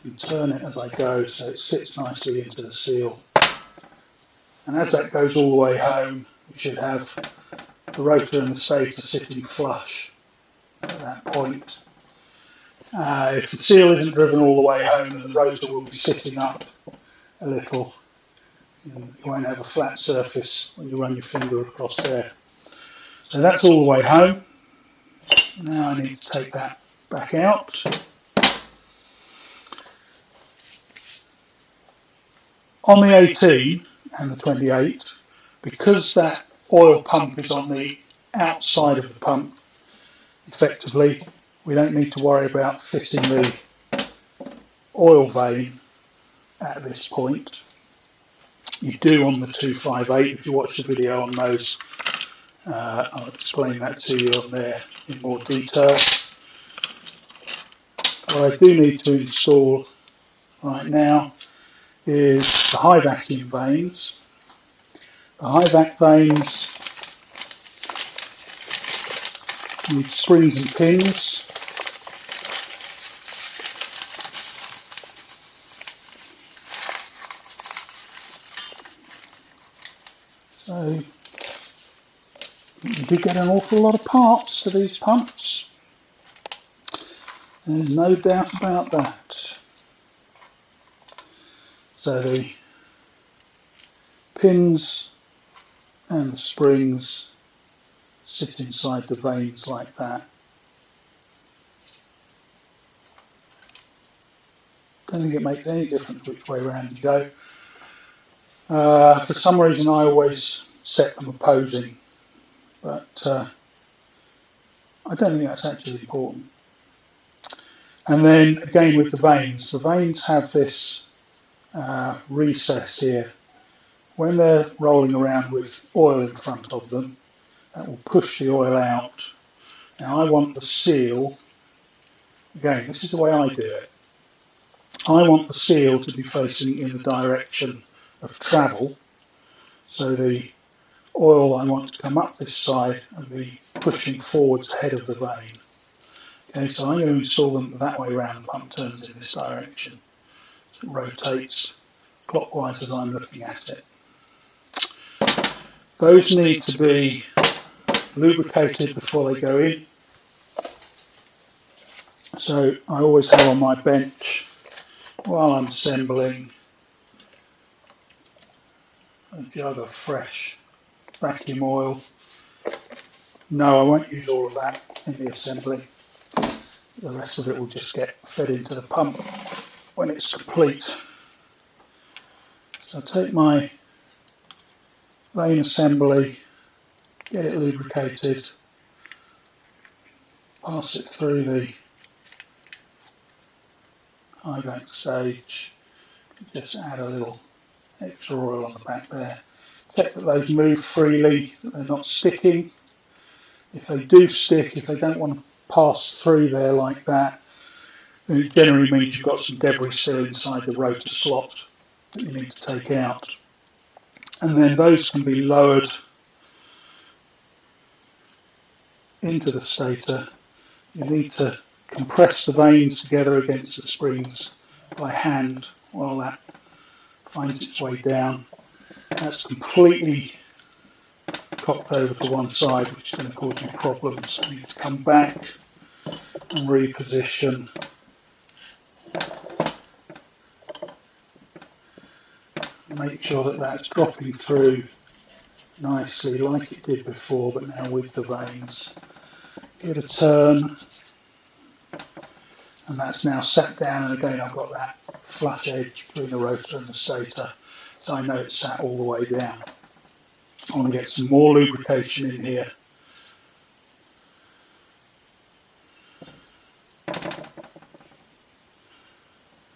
can turn it as I go so it sits nicely into the seal. And as that goes all the way home, we should have the rotor and the stator sitting flush at that point. If the seal isn't driven all the way home, then the rotor will be sitting up a little. You won't have a flat surface when you run your finger across there. So that's all the way home. Now I need to take that back out. On the 18 and the 28, because that oil pump is on the outside of the pump, effectively, we don't need to worry about fitting the oil vein at this point. You do on the 258. If you watch the video on those, I'll explain that to you on there in more detail. What I do need to install right now is the high vacuum vanes. The high vac vanes need springs and pins. So you do get an awful lot of parts to these pumps. There's no doubt about that. So the pins and the springs sit inside the vanes like that. Don't think it makes any difference which way around you go. For some reason I always set them opposing, but I don't think that's actually important. And then again with the vanes have this recess here. When they're rolling around with oil in front of them, that will push the oil out. Now I want the seal, again this is the way I do it, I want the seal to be facing in the direction of travel, so the oil I want to come up this side and be pushing forwards ahead of the vane. Okay, so I'm going to install them that way around. The pump turns in this direction. So it rotates clockwise as I'm looking at it. Those need to be lubricated before they go in. So I always have on my bench, while I'm assembling, a jug of fresh vacuum oil. No, I won't use all of that in the assembly. The rest of it will just get fed into the pump when it's complete. So I take my vane assembly, get it lubricated, pass it through the high vac stage, just add a little extra oil on the back there. Check that those move freely, that they're not sticking. If they do stick, if they don't want to pass through there like that, then it generally means you've got some debris still inside the rotor slot that you need to take out. And then those can be lowered into the stator. You need to compress the vanes together against the springs by hand while that finds its way down. That's completely cocked over to one side, which is going to cause you problems. You need to come back and reposition. Make sure that that's dropping through nicely like it did before, but now with the vanes. Give it a turn, and that's now sat down, and again I've got that flush edge between the rotor and the stator, so I know it's sat all the way down. I want to get some more lubrication in here.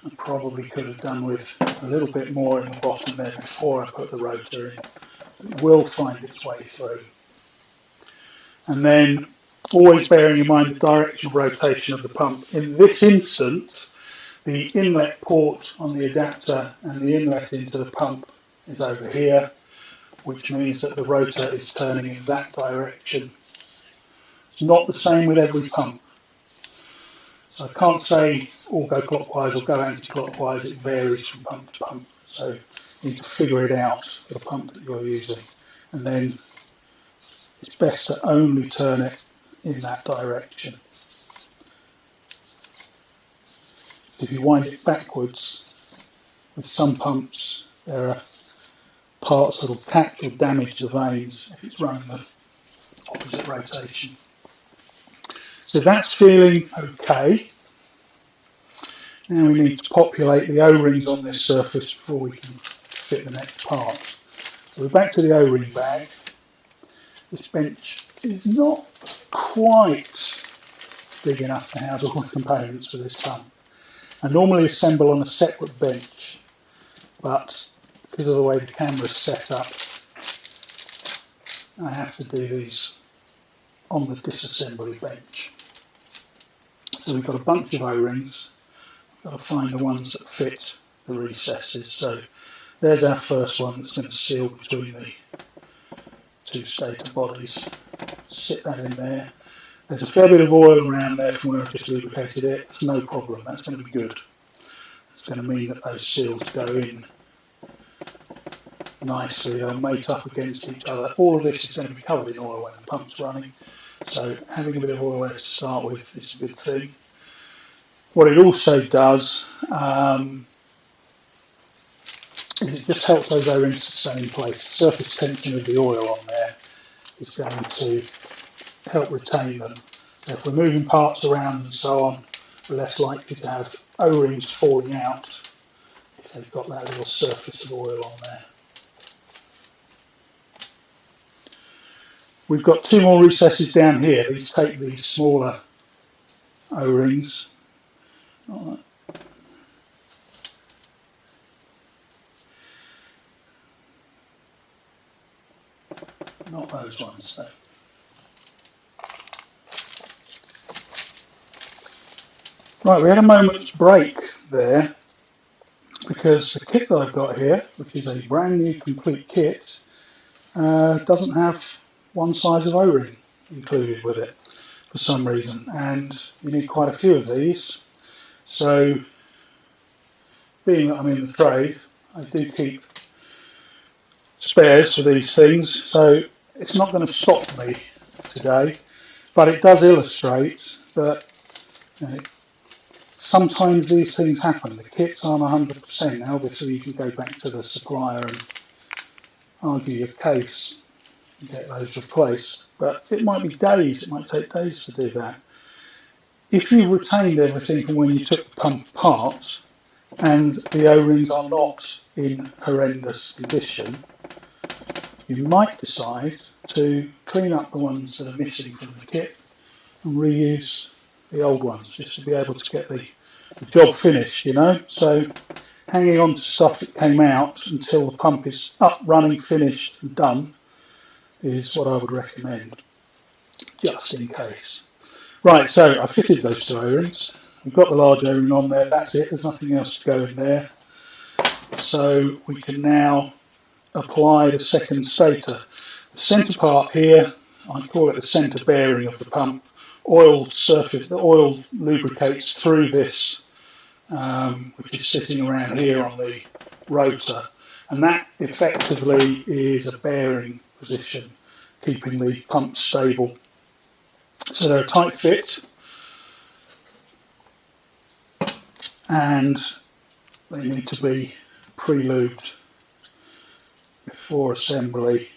I probably could have done with a little bit more in the bottom there before I put the rotor in. It will find its way through. And then always bearing in mind the direction of rotation of the pump. In this instant, the inlet port on the adapter and the inlet into the pump is over here, which means that the rotor is turning in that direction. It's not the same with every pump. So I can't say all go clockwise or go anti-clockwise, it varies from pump to pump. So you need to figure it out for the pump that you're using. And then it's best to only turn it in that direction. If you wind it backwards, with some pumps there are parts that will catch or damage the vanes if it's running the opposite rotation. So that's feeling okay. Now we need to populate the O-rings on this surface before we can fit the next part. So we're back to the O-ring bag. This bench is not quite big enough to house all the components for this pump. I normally assemble on a separate bench, but because of the way the camera is set up, I have to do these on the disassembly bench. So we've got a bunch of O-rings. Got to find the ones that fit the recesses. So there's our first one that's going to seal between the two stator bodies. Sit that in there. There's a fair bit of oil around there from where I've just lubricated it. That's no problem. That's going to be good. It's going to mean that those seals go in nicely. They'll mate up against each other. All of this is going to be covered in oil when the pump's running. So having a bit of oil there to start with is a good thing. What it also does is it just helps those O-rings to stay in place. The surface tension of the oil on there is going to help retain them. So if we're moving parts around and so on, we're less likely to have O-rings falling out if they've got that little surface of oil on there. We've got two more recesses down here. These take these smaller O-rings. Not those ones though. Right, we had a moment's break there because the kit that I've got here, which is a brand new complete kit, doesn't have one size of O-ring included with it for some reason, and you need quite a few of these. So being that I'm in the trade, I do keep spares for these things, so it's not going to stop me today, but it does illustrate that sometimes these things happen. The kits aren't 100%. Now obviously you can go back to the supplier and argue your case and get those replaced, but it might be days, it might take days to do that. If you've retained everything from when you took the pump apart and the O-rings are not in horrendous condition, you might decide to clean up the ones that are missing from the kit and reuse the old ones just to be able to get the job finished, you know. So hanging on to stuff that came out until the pump is up, running, finished and done is what I would recommend, just in case. Right, so I fitted those two O-rings. We've got the large O-ring on there, that's it, there's nothing else to go in there. So we can now apply the second stator. The centre part here, I call it the centre bearing of the pump. Oil surface, the oil lubricates through this, which is sitting around here on the rotor, and that effectively is a bearing position, keeping the pump stable. So they're a tight fit, and they need to be pre-lubed before assembly.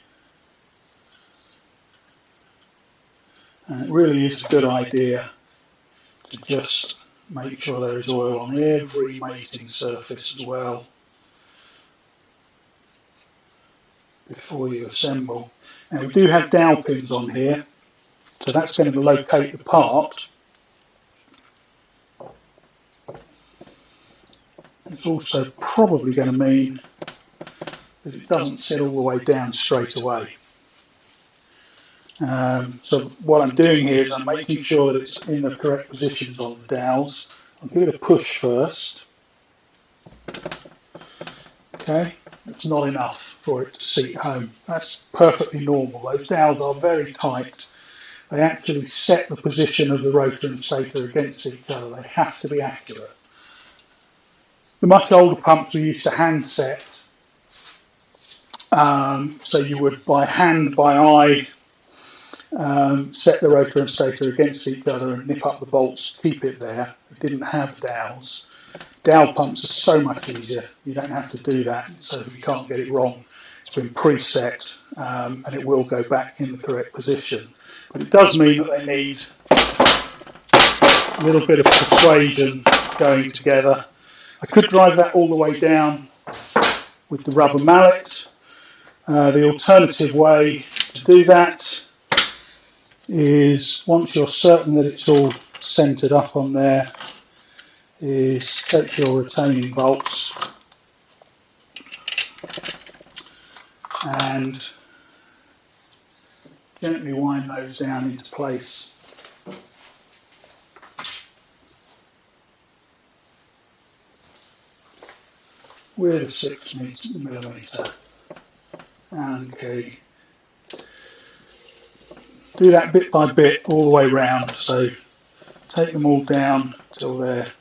And it really is a good idea to just make sure there is oil on every mating surface as well before you assemble. Now we do have dowel pins on here, so that's going to locate the part. It's also probably going to mean that it doesn't sit all the way down straight away. So what I'm doing here is I'm making sure that it's in the correct positions on the dowels. I'll give it a push first. Okay, it's not enough for it to seat home. That's perfectly normal. Those dowels are very tight. They actually set the position of the rotor and stator against each other. They have to be accurate. The much older pumps we used to hand set. So you would by hand, by eye, set the rotor and stator against each other and nip up the bolts to keep it there. It didn't have dowels. Dowel pumps are so much easier. You don't have to do that, so if you can't get it wrong, it's been preset and it will go back in the correct position. But it does mean that they need a little bit of persuasion going together. I could drive that all the way down with the rubber mallet. The alternative way to do that is, once you're certain that it's all centered up on there, is take your retaining bolts and gently wind those down into place. With a 6mm Allen key. Do that bit by bit all the way round, so take them all down till they're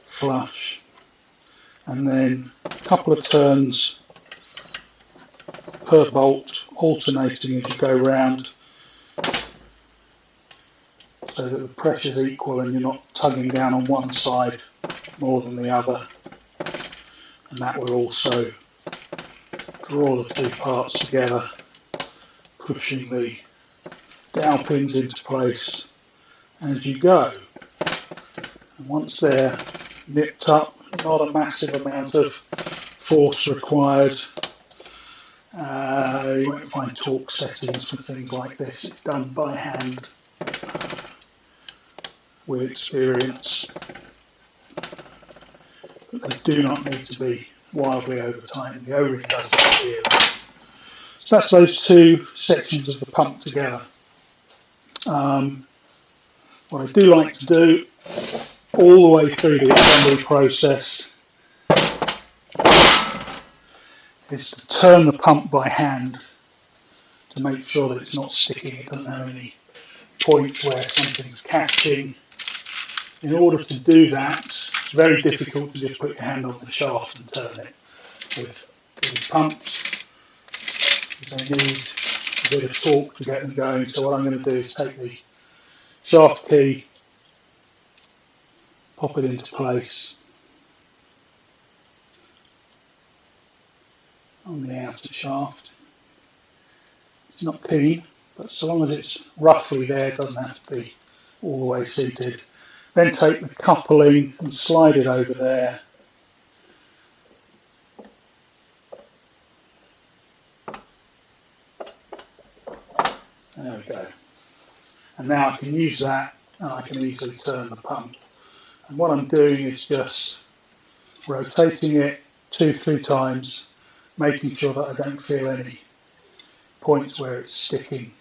flush, and then a couple of turns per bolt, alternating as you go round, so that the pressure's equal and you're not tugging down on one side more than the other. And that will also draw the two parts together, pushing the dowel pins into place as you go. And once they're nipped up, not a massive amount of force required. You won't find torque settings for things like this. It's done by hand with experience. But they do not need to be wildly over tightened. The O-ring does that here. So that's those two sections of the pump together. What I do like to do all the way through the assembly process is to turn the pump by hand to make sure that it's not sticking, it doesn't have any points where something's catching. In order to do that, it's very difficult to just put your hand on the shaft and turn it. With these pumps, they need a bit of torque to get them going, so what I'm going to do is take the shaft key, pop it into place on the outer shaft. It's not keen, but so long as it's roughly there, it doesn't have to be all the way seated. Then take the coupling and slide it over there. There we go. And now I can use that, and I can easily turn the pump. And what I'm doing is just rotating it 2-3 times, making sure that I don't feel any points where it's sticking.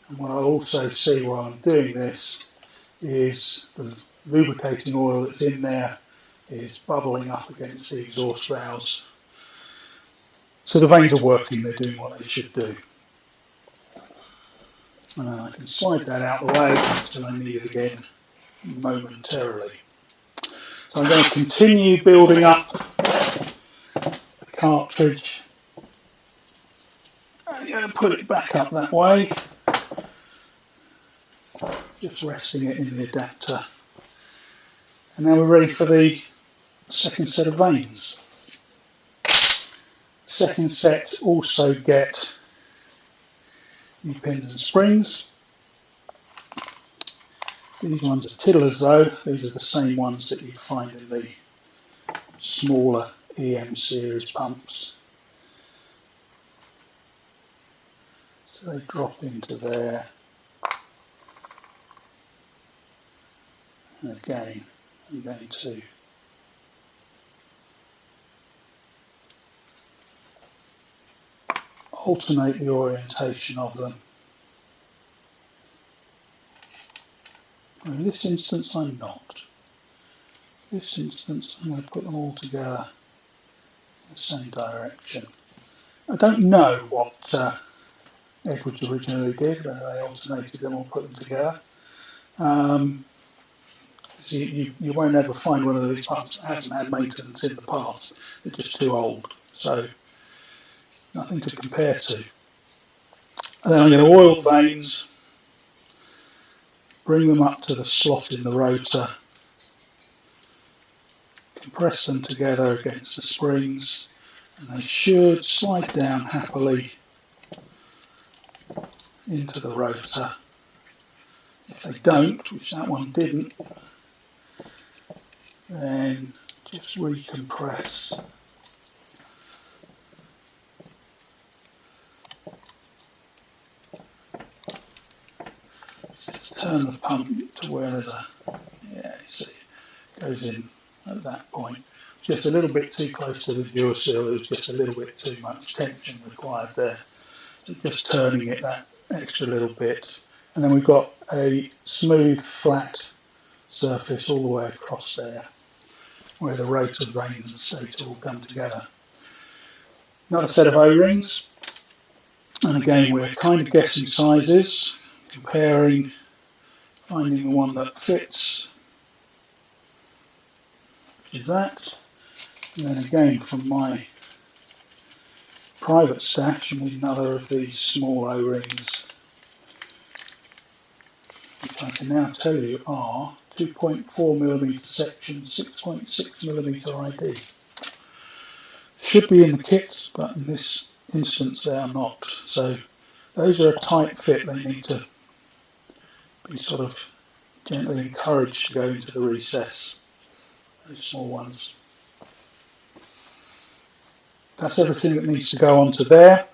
And what I'll also see while I'm doing this is the lubricating oil that's in there is bubbling up against the exhaust valves. So the vanes are working, they're doing what they should do. And then I can slide that out the way until I need it again momentarily. So I'm going to continue building up the cartridge. I'm going to put it back up that way, just resting it in the adapter. And now we're ready for the second set of vanes. Second set also get new pins and springs. These ones are tiddlers though, these are the same ones that you'd find in the smaller EM series pumps. So they drop into there. And again, I'm going to alternate the orientation of them. In this instance I'm not. In this instance I'm going to put them all together in the same direction. I don't know what Edwards originally did, whether they alternated them or put them together. You won't ever find one of these pumps that hasn't had maintenance in the past. They're just too old, so nothing to compare to. And then I'm going to oil the vanes, bring them up to the slot in the rotor, compress them together against the springs, and they should slide down happily into the rotor If they don't, which that one didn't, then just recompress. Just turn the pump to where there's a, yeah, you see, it goes in at that point. Just a little bit too close to the jaw seal, there was just a little bit too much tension required there. So just turning it that extra little bit. And then we've got a smooth, flat surface all the way across there, where the rotor vanes and stator all come together. Another set of O-rings, and again we're kind of guessing sizes, comparing, finding the one that fits, which is that. And then again from my private stash, I need another of these small O-rings, which I can now tell you are 2.4mm section, 6.6mm ID. Should be in the kit, but in this instance they are not. So those are a tight fit, they need to be sort of gently encouraged to go into the recess, those small ones. That's everything that needs to go onto there.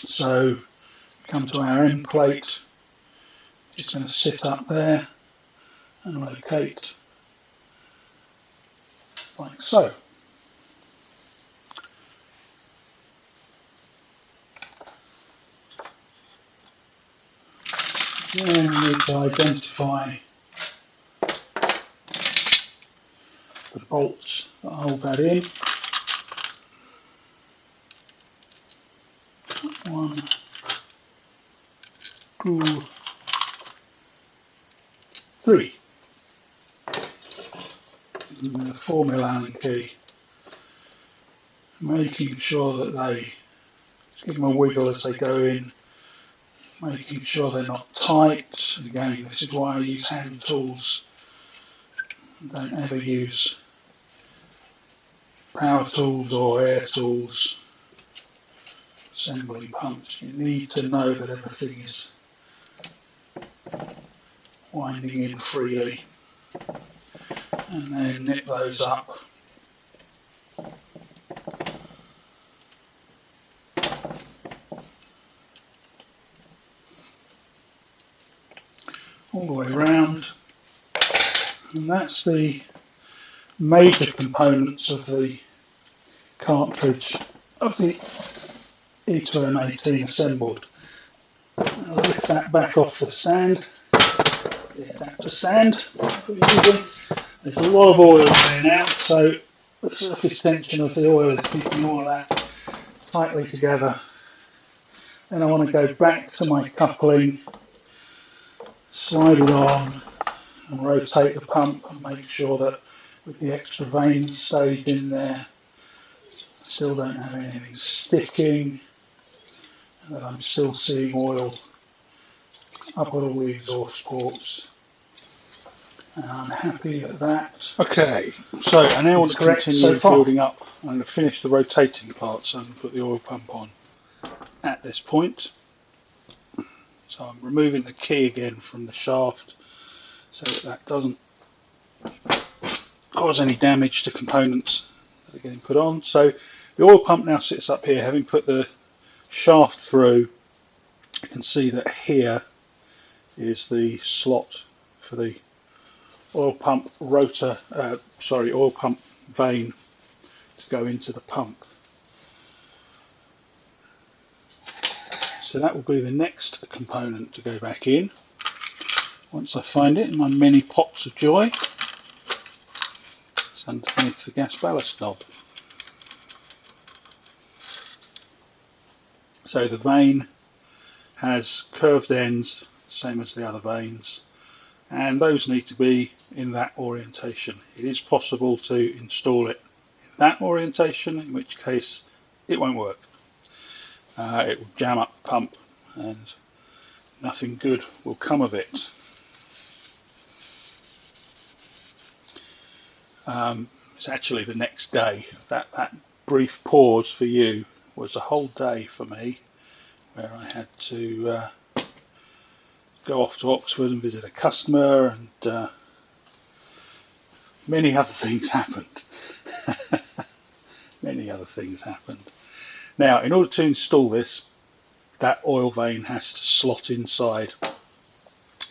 So come to our end plate, just going to sit up there and locate like so. Then we need to identify the bolts that hold that in. 1, 2, 3. And the 4mm Allen key. Making sure that they give them a wiggle as they go in. Making sure they're not tight. Again, this is why I use hand tools. Don't ever use power tools or air tools assembling pumps. You need to know that everything is winding in freely, and then nip those up. All the way around, and that's the major components of the cartridge of the E2M18 assembled. I'll lift that back off the stand, the adapter stand that we're using. There's a lot of oil there now, so the surface tension of the oil is keeping all of that tightly together. Then I want to go back to my coupling, slide it on and rotate the pump and make sure that with the extra vanes stayed in there, I still don't have anything sticking, and that I'm still seeing oil up at all the exhaust ports. And I'm happy at that. Okay, so I now want to continue building up. I'm going to finish the rotating part so I can put the oil pump on at this point. So I'm removing the key again from the shaft so that doesn't cause any damage to components that are getting put on. So the oil pump now sits up here, having put the shaft through. You can see that here is the slot for the oil pump rotor, oil pump vane to go into the pump. So that will be the next component to go back in once I find it in my many pots of joy. It's underneath the gas ballast knob. So the vane has curved ends, same as the other vanes, and those need to be in that orientation. It is possible to install it in that orientation, in which case it won't work. It will jam up the pump and nothing good will come of it. It's actually the next day. That brief pause for you was a whole day for me, where I had to go off to Oxford and visit a customer, and many other things happened. Many other things happened. Now, in order to install this, that oil vane has to slot inside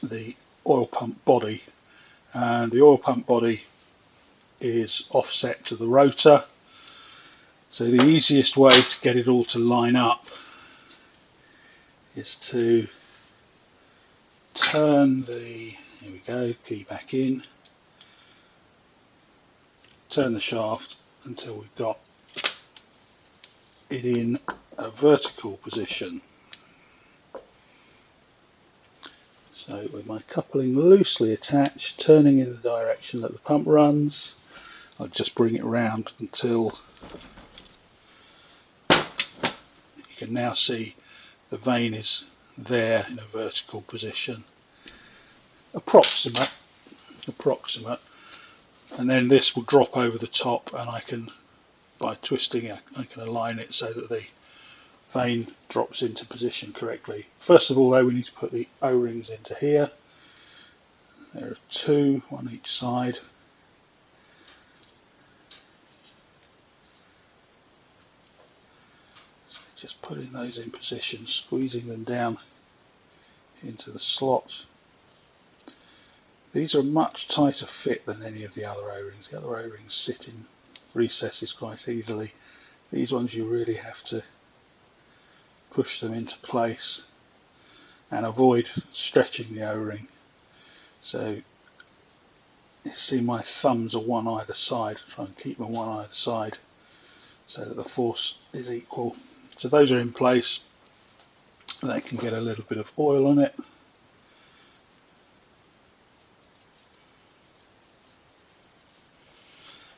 the oil pump body, and the oil pump body is offset to the rotor. So the easiest way to get it all to line up is to turn the, here we go, key back in, turn the shaft until we've got it in a vertical position. So with my coupling loosely attached, turning in the direction that the pump runs, I'll just bring it round until you can now see the vane is there in a vertical position. Approximate, and then this will drop over the top, and I can, by twisting it, I can align it so that the vane drops into position correctly. First of all though, we need to put the O-rings into here. There are two, one each side. So just putting those in position, squeezing them down into the slot. These are a much tighter fit than any of the other O-rings. The other O-rings sit in recesses quite easily. These ones you really have to push them into place and avoid stretching the O-ring. So you see my thumbs are one either side. Try and keep them one either side so that the force is equal. So those are in place. They can get a little bit of oil on it.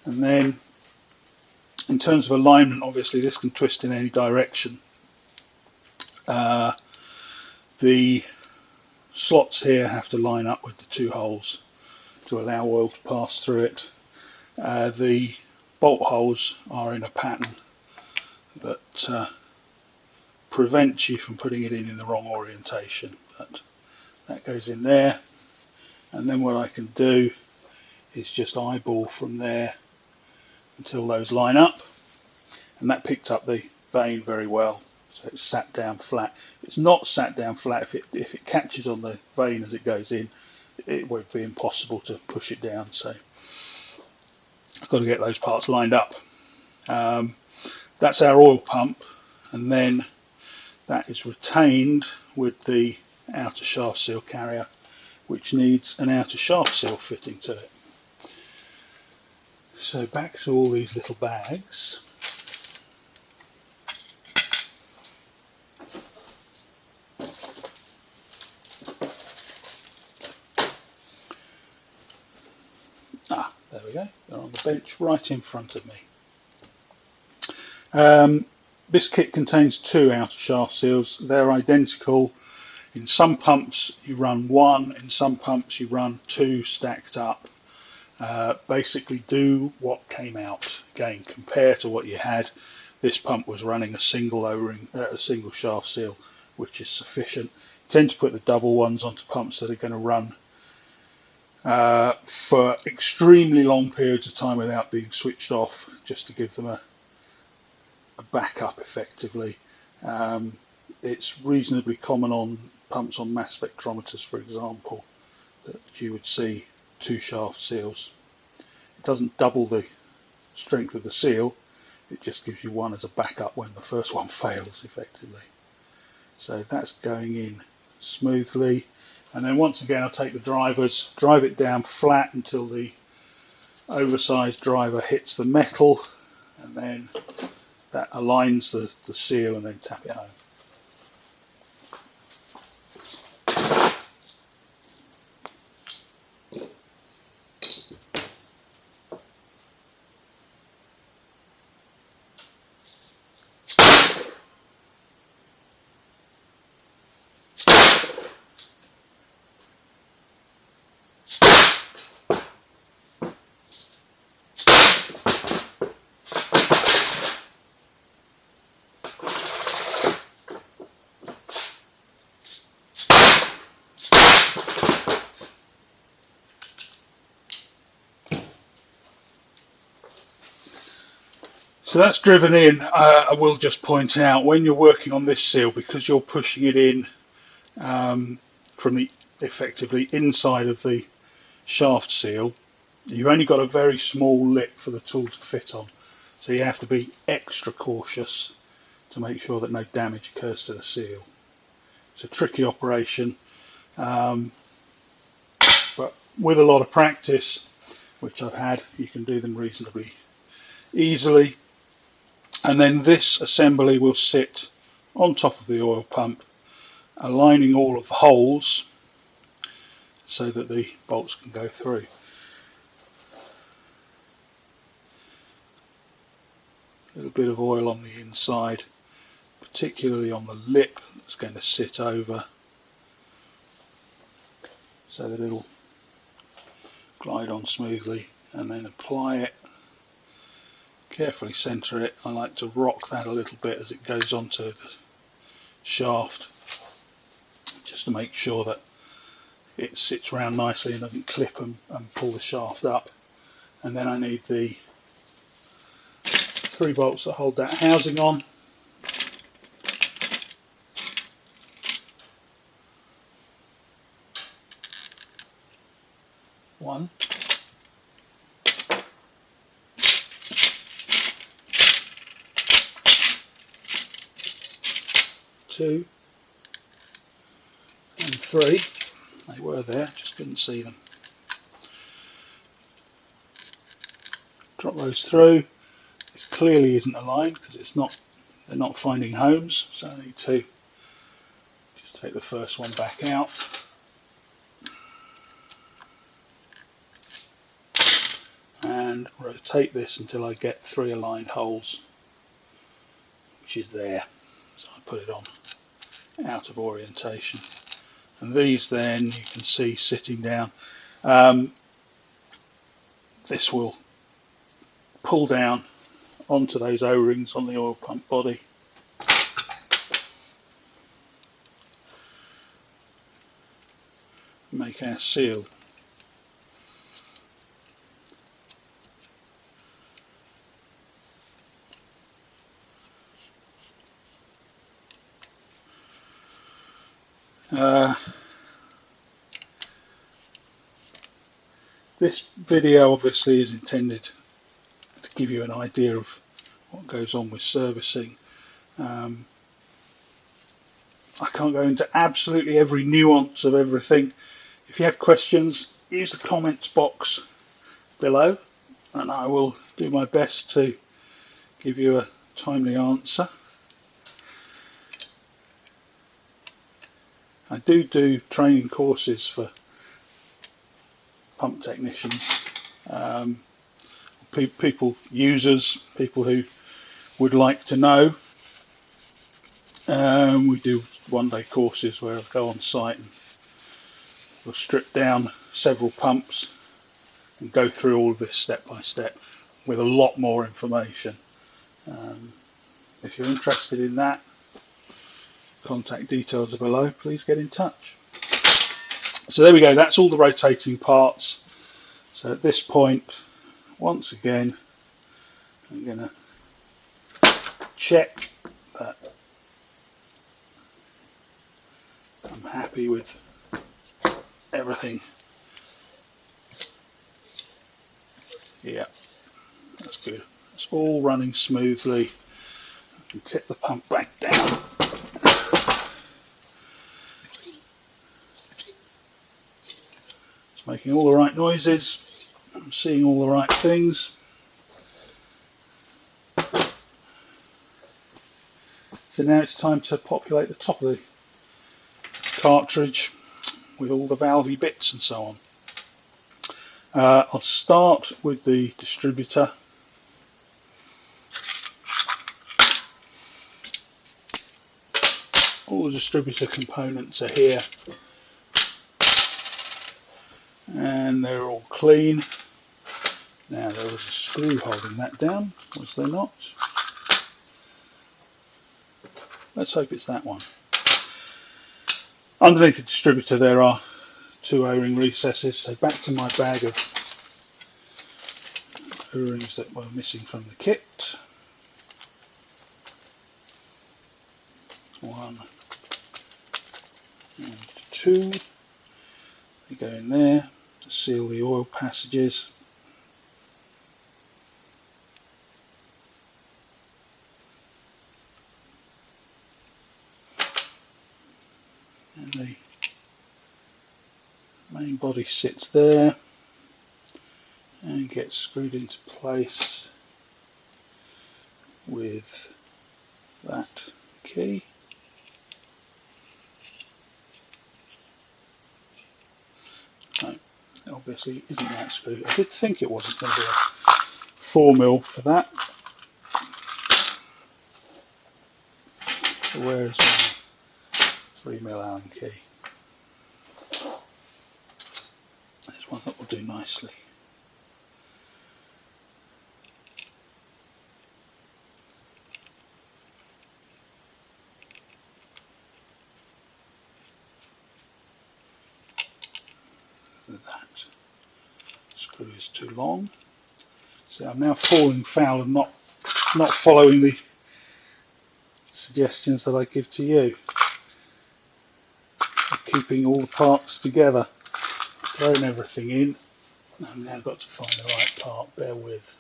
And then in terms of alignment, obviously this can twist in any direction. The slots here have to line up with the two holes to allow oil to pass through it. The bolt holes are in a pattern that prevents you from putting it in the wrong orientation, but that goes in there. And then what I can do is just eyeball from there until those line up, and that picked up the vane very well. So it's sat down flat. It's not sat down flat. If it catches on the vane as it goes in, it would be impossible to push it down. So I've got to get those parts lined up. That's our oil pump, and then that is retained with the outer shaft seal carrier, which needs an outer shaft seal fitting to it. So back to all these little bags. There we go, they're on the bench right in front of me. This kit contains two outer shaft seals. They're identical. In some pumps you run one, in some pumps you run two stacked up. Basically do what came out. Again, compare to what you had. This pump was running a single O-ring, a single shaft seal, which is sufficient. You tend to put the double ones onto pumps that are going to run for extremely long periods of time without being switched off, just to give them a backup effectively. It's reasonably common on pumps on mass spectrometers, for example, that you would see two shaft seals. It doesn't double the strength of the seal, it just gives you one as a backup when the first one fails effectively. So that's going in smoothly. And then once again I'll take the drivers, drive it down flat until the oversized driver hits the metal, and then that aligns the seal, and then tap it home. So that's driven in. I will just point out, when you're working on this seal, because you're pushing it in from the effectively inside of the shaft seal, you've only got a very small lip for the tool to fit on, so you have to be extra cautious to make sure that no damage occurs to the seal. It's a tricky operation, but with a lot of practice, which I've had, you can do them reasonably easily. And then this assembly will sit on top of the oil pump, aligning all of the holes so that the bolts can go through. A little bit of oil on the inside, particularly on the lip that's going to sit over, so that it'll glide on smoothly, and then apply it. Carefully centre it. I like to rock that a little bit as it goes onto the shaft, just to make sure that it sits round nicely and doesn't clip and pull the shaft up. And then I need the 3 bolts that hold that housing on. One. 2 and 3. They were there, just couldn't see them. Drop those through. This clearly isn't aligned because it's not. They're not finding homes, so I need to just take the first one back out. And rotate this until I get 3 aligned holes, which is there. So I put it on out of orientation, and these then you can see sitting down. This will pull down onto those O-rings on the oil pump body. Make our seal. This video obviously is intended to give you an idea of what goes on with servicing. I can't go into absolutely every nuance of everything. If you have questions, use the comments box below and I will do my best to give you a timely answer. I do training courses for pump technicians, users, people who would like to know. We do one-day courses where I'll go on site and we'll strip down several pumps and go through all of this step by step with a lot more information. If you're interested in that, contact details are below, please get in touch. So there we go, that's all the rotating parts. So at this point, once again, I'm going to check that I'm happy with everything. Yeah, that's good. It's all running smoothly. I can tip the pump back down. It's making all the right noises. I'm seeing all the right things. So now it's time to populate the top of the cartridge with all the valvey bits and so on. I'll start with the distributor. All the distributor components are here and they're all clean. Now there was a screw holding that down, was there not? Let's hope it's that one. Underneath the distributor there are 2 O-ring recesses, so back to my bag of O-rings that were missing from the kit. 1 and 2. They go in there to seal the oil passages. And the main body sits there and gets screwed into place with that key. No, it obviously isn't that screw. I did think it wasn't going to be a 4mm for that. So where is my 3mm Allen key? There's one that will do nicely. That screw is too long. So I'm now falling foul of not following the suggestions that I give to you. Keeping all the parts together, throwing everything in. I've now got to find the right part, bear with.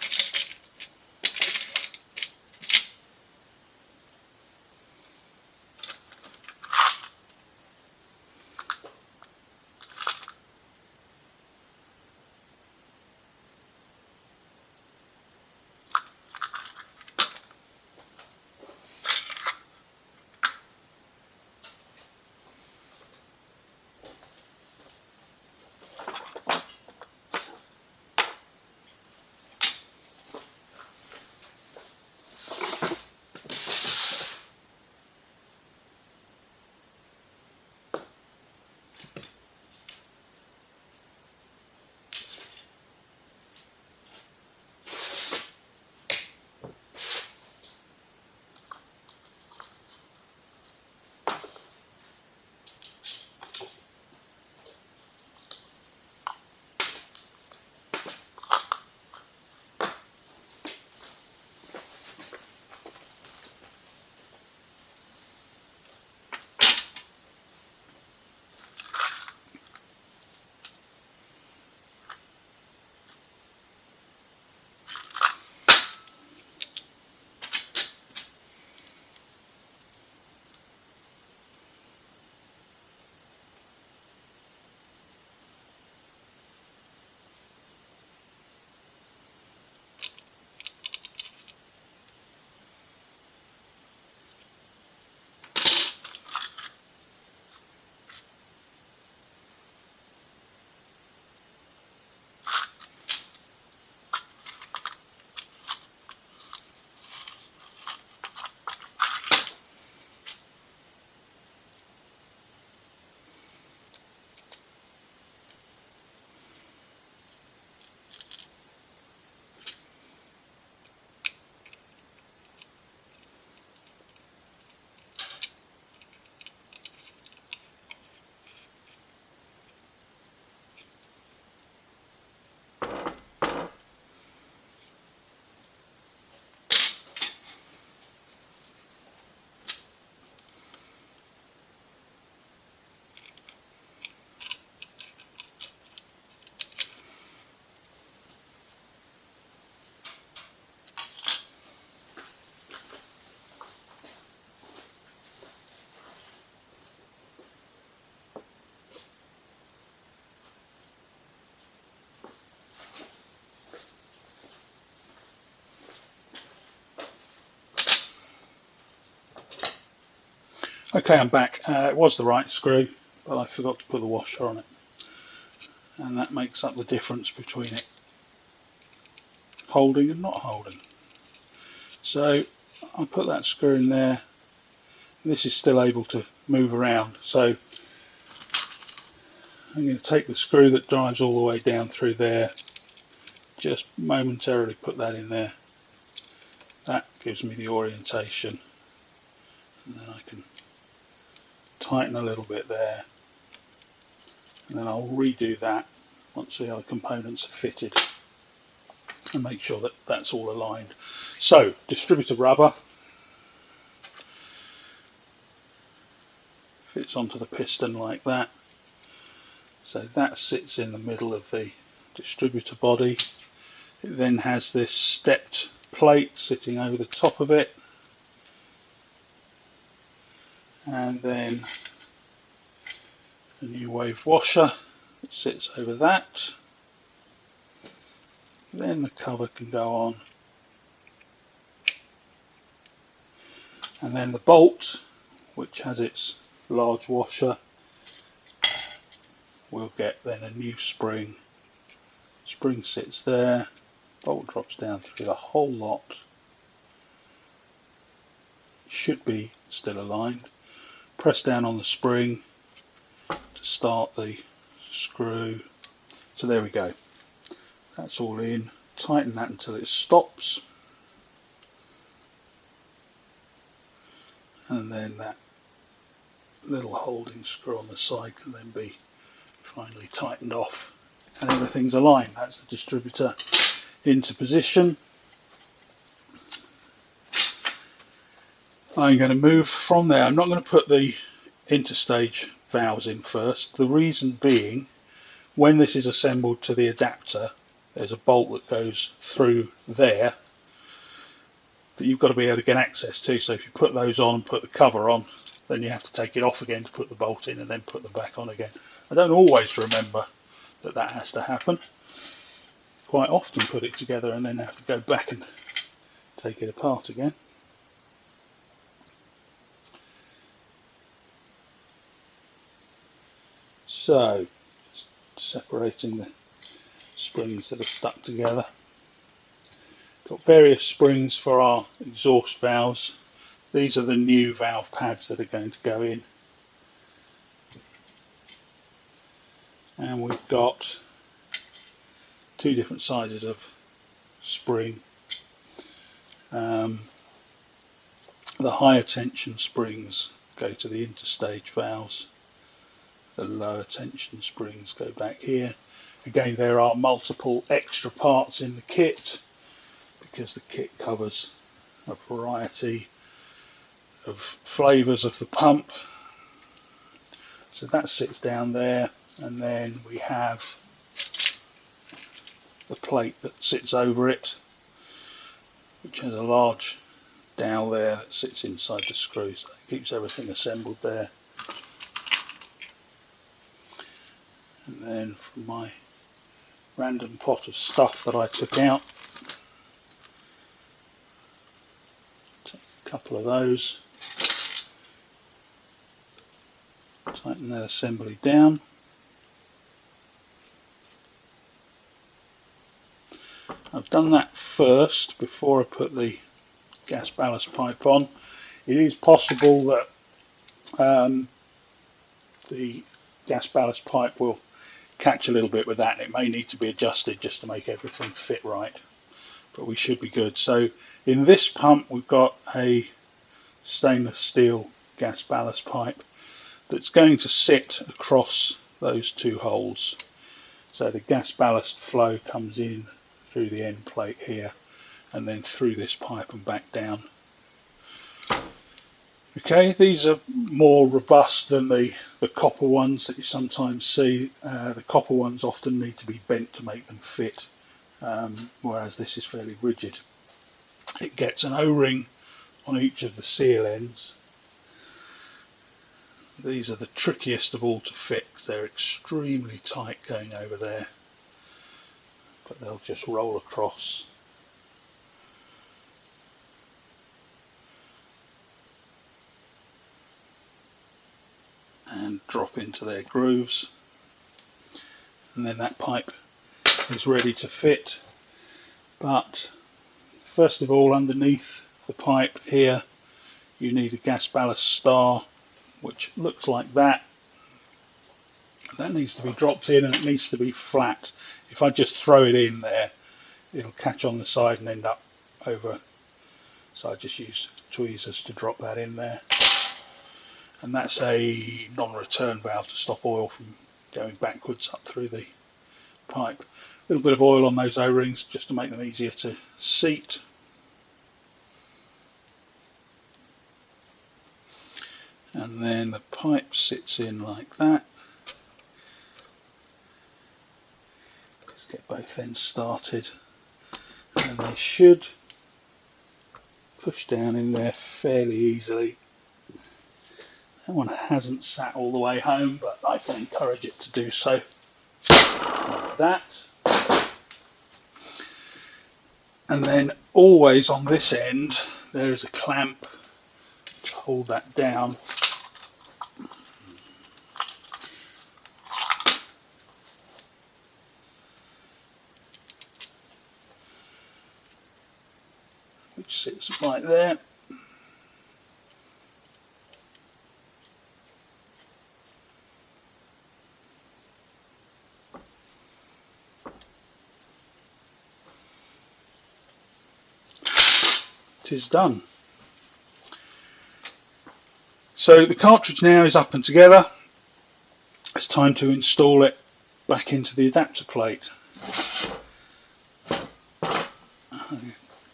Okay, I'm back. It was the right screw, but I forgot to put the washer on it, and that makes up the difference between it holding and not holding. So I put that screw in there. This is still able to move around, so I'm going to take the screw that drives all the way down through there, just momentarily put that in there. That gives me the orientation, and then I can tighten a little bit there, and then I'll redo that once the other components are fitted and make sure that that's all aligned. So distributor rubber, fits onto the piston like that. So that sits in the middle of the distributor body. It then has this stepped plate sitting over the top of it, and then a new wave washer that sits over that. Then the cover can go on, and then the bolt, which has its large washer, will get then a new spring. Spring sits there, bolt drops down through the whole lot. Should be still aligned. Press down on the spring to start the screw. So there we go. That's all in. Tighten that until it stops. And then that little holding screw on the side can then be finally tightened off. And everything's aligned. That's the distributor into position. I'm going to move from there. I'm not going to put the interstage valves in first. The reason being, when this is assembled to the adapter, there's a bolt that goes through there that you've got to be able to get access to. So if you put those on and put the cover on, then you have to take it off again to put the bolt in and then put them back on again. I don't always remember that that has to happen. Quite often put it together and then have to go back and take it apart again. So, separating the springs that are stuck together. Got various springs for our exhaust valves. These are the new valve pads that are going to go in. And we've got two different sizes of spring. The higher tension springs go to the interstage valves. The lower tension springs go back here. Again, there are multiple extra parts in the kit because the kit covers a variety of flavours of the pump. So that sits down there, and then we have the plate that sits over it, which has a large dowel there that sits inside the screw, so it keeps everything assembled there. And then from my random pot of stuff that I took out, take a couple of those, tighten that assembly down. I've done that first before I put the gas ballast pipe on. It is possible that the gas ballast pipe will catch a little bit with that, and it may need to be adjusted just to make everything fit right, but we should be good. So in this pump we've got a stainless steel gas ballast pipe that's going to sit across those two holes, so the gas ballast flow comes in through the end plate here and then through this pipe and back down. Okay, these are more robust than the copper ones that you sometimes see. The copper ones often need to be bent to make them fit, whereas this is fairly rigid. It gets an O-ring on each of the seal ends. These are the trickiest of all to fit because they're extremely tight going over there, but they'll just roll across. And drop into their grooves, and then that pipe is ready to fit. But first of all, underneath the pipe here you need a gas ballast star, which looks like that. That needs to be dropped in, and it needs to be flat. If I just throw it in there, it'll catch on the side and end up over, so I just use tweezers to drop that in there. And that's a non-return valve to stop oil from going backwards up through the pipe. A little bit of oil on those O-rings just to make them easier to seat. and then the pipe sits in like that. Let's get both ends started, and they should push down in there fairly easily. That one hasn't sat all the way home, but I can encourage it to do so, like that. And then always on this end there is a clamp to hold that down. Which sits right there. It is done. So the cartridge now is up and together. It's time to install it back into the adapter plate.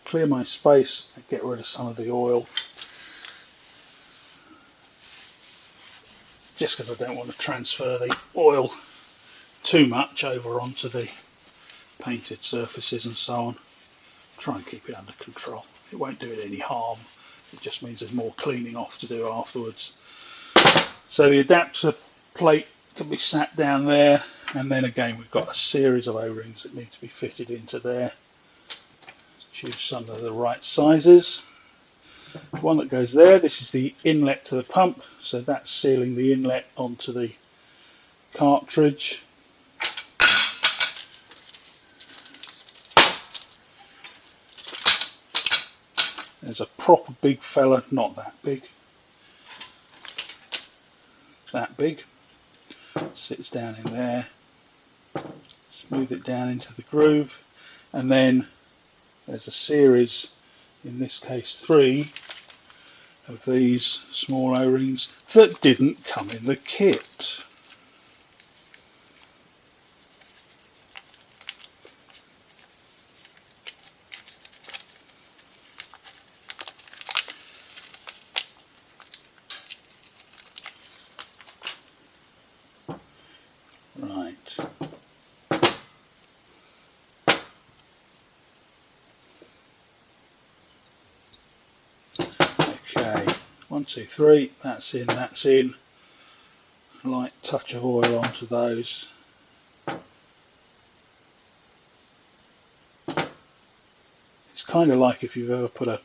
Clear my space and get rid of some of the oil, just because I don't want to transfer the oil too much over onto the painted surfaces and so on. Try and keep it under control. It won't do it any harm, it just means there's more cleaning off to do afterwards. So the adapter plate can be sat down there, and then again we've got a series of O-rings that need to be fitted into there. Choose some of the right sizes. The one that goes there, this is the inlet to the pump, so that's sealing the inlet onto the cartridge. There's a proper big fella, not that big, that big. Sits down in there. Smooth it down into the groove, and then there's a series, in this case 3, of these small O-rings that didn't come in the kit. Right. Okay, 1, 2, 3, that's in, that's in. A light touch of oil onto those. It's kind of like if you've ever put an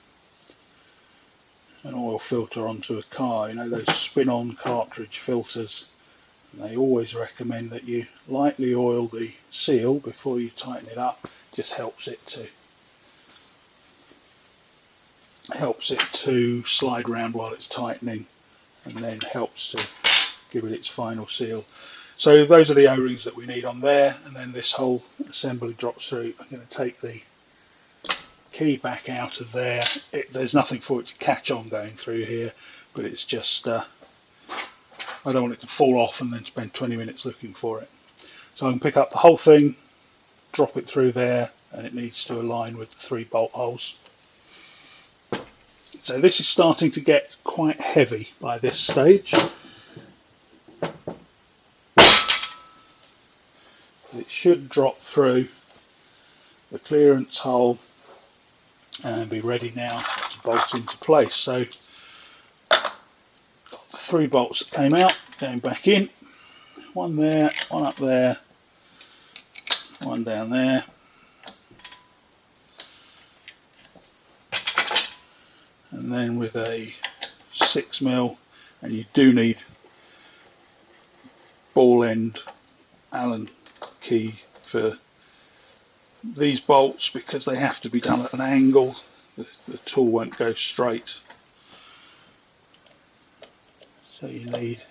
oil filter onto a car, you know, those spin-on cartridge filters. And they always recommend that you lightly oil the seal before you tighten it up. Just helps it to slide around while it's tightening, and then helps to give it its final seal. So those are the O-rings that we need on there, and then this whole assembly drops through. I'm going to take the key back out of there. There's nothing for it to catch on going through here, but it's just I don't want it to fall off and then spend 20 minutes looking for it. So I can pick up the whole thing, drop it through there, and it needs to align with the 3 bolt holes. So this is starting to get quite heavy by this stage. It should drop through the clearance hole and be ready now to bolt into place. So got the 3 bolts that came out going back in. One there, one up there, one down there. And then with a 6mm, and you do need ball end Allen key for these bolts because they have to be done at an angle. The tool won't go straight. So you need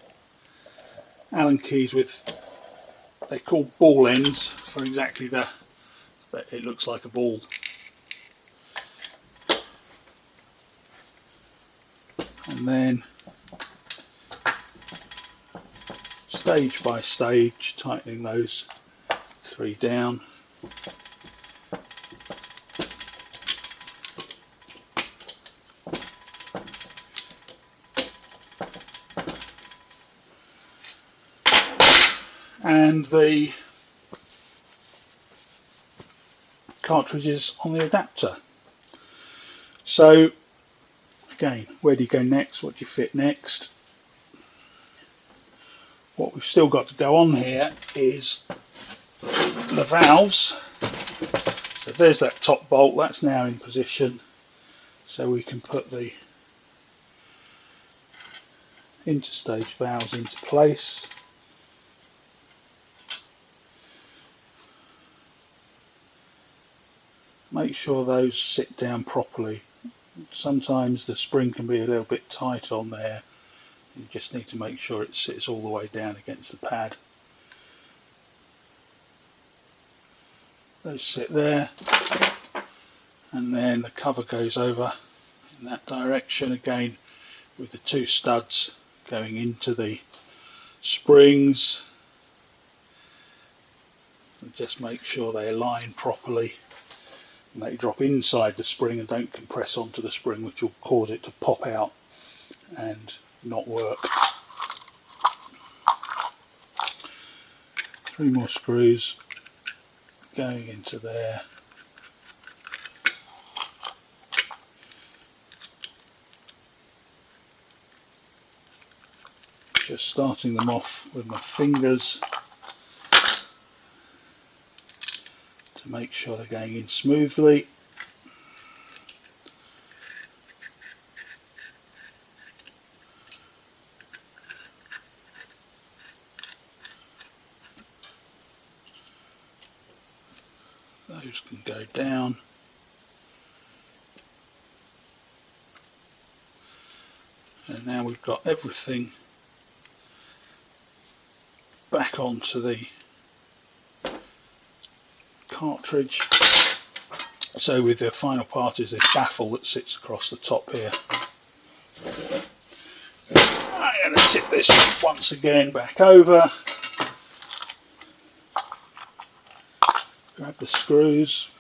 Allen keys with, they're called ball ends for exactly that. It looks like a ball. And then stage by stage tightening those 3 down. and the cartridges on the adapter. So again, where do you go next? What do you fit next? What we've still got to go on here is the valves. So there's that top bolt, that's now in position, so we can put the interstage valves into place. Make sure those sit down properly. Sometimes the spring can be a little bit tight on there. You just need to make sure it sits all the way down against the pad. Those sit there, and then the cover goes over in that direction again, with the two studs going into the springs. And just make sure they align properly and they drop inside the spring and don't compress onto the spring, which will cause it to pop out and not work. 3 more screws going into there. Just starting them off with my fingers to make sure they're going in smoothly. Those can go down. And now we've got everything back onto the cartridge. So with the final part is this baffle that sits across the top here. I'm going to tip this once again back over. Grab the screws.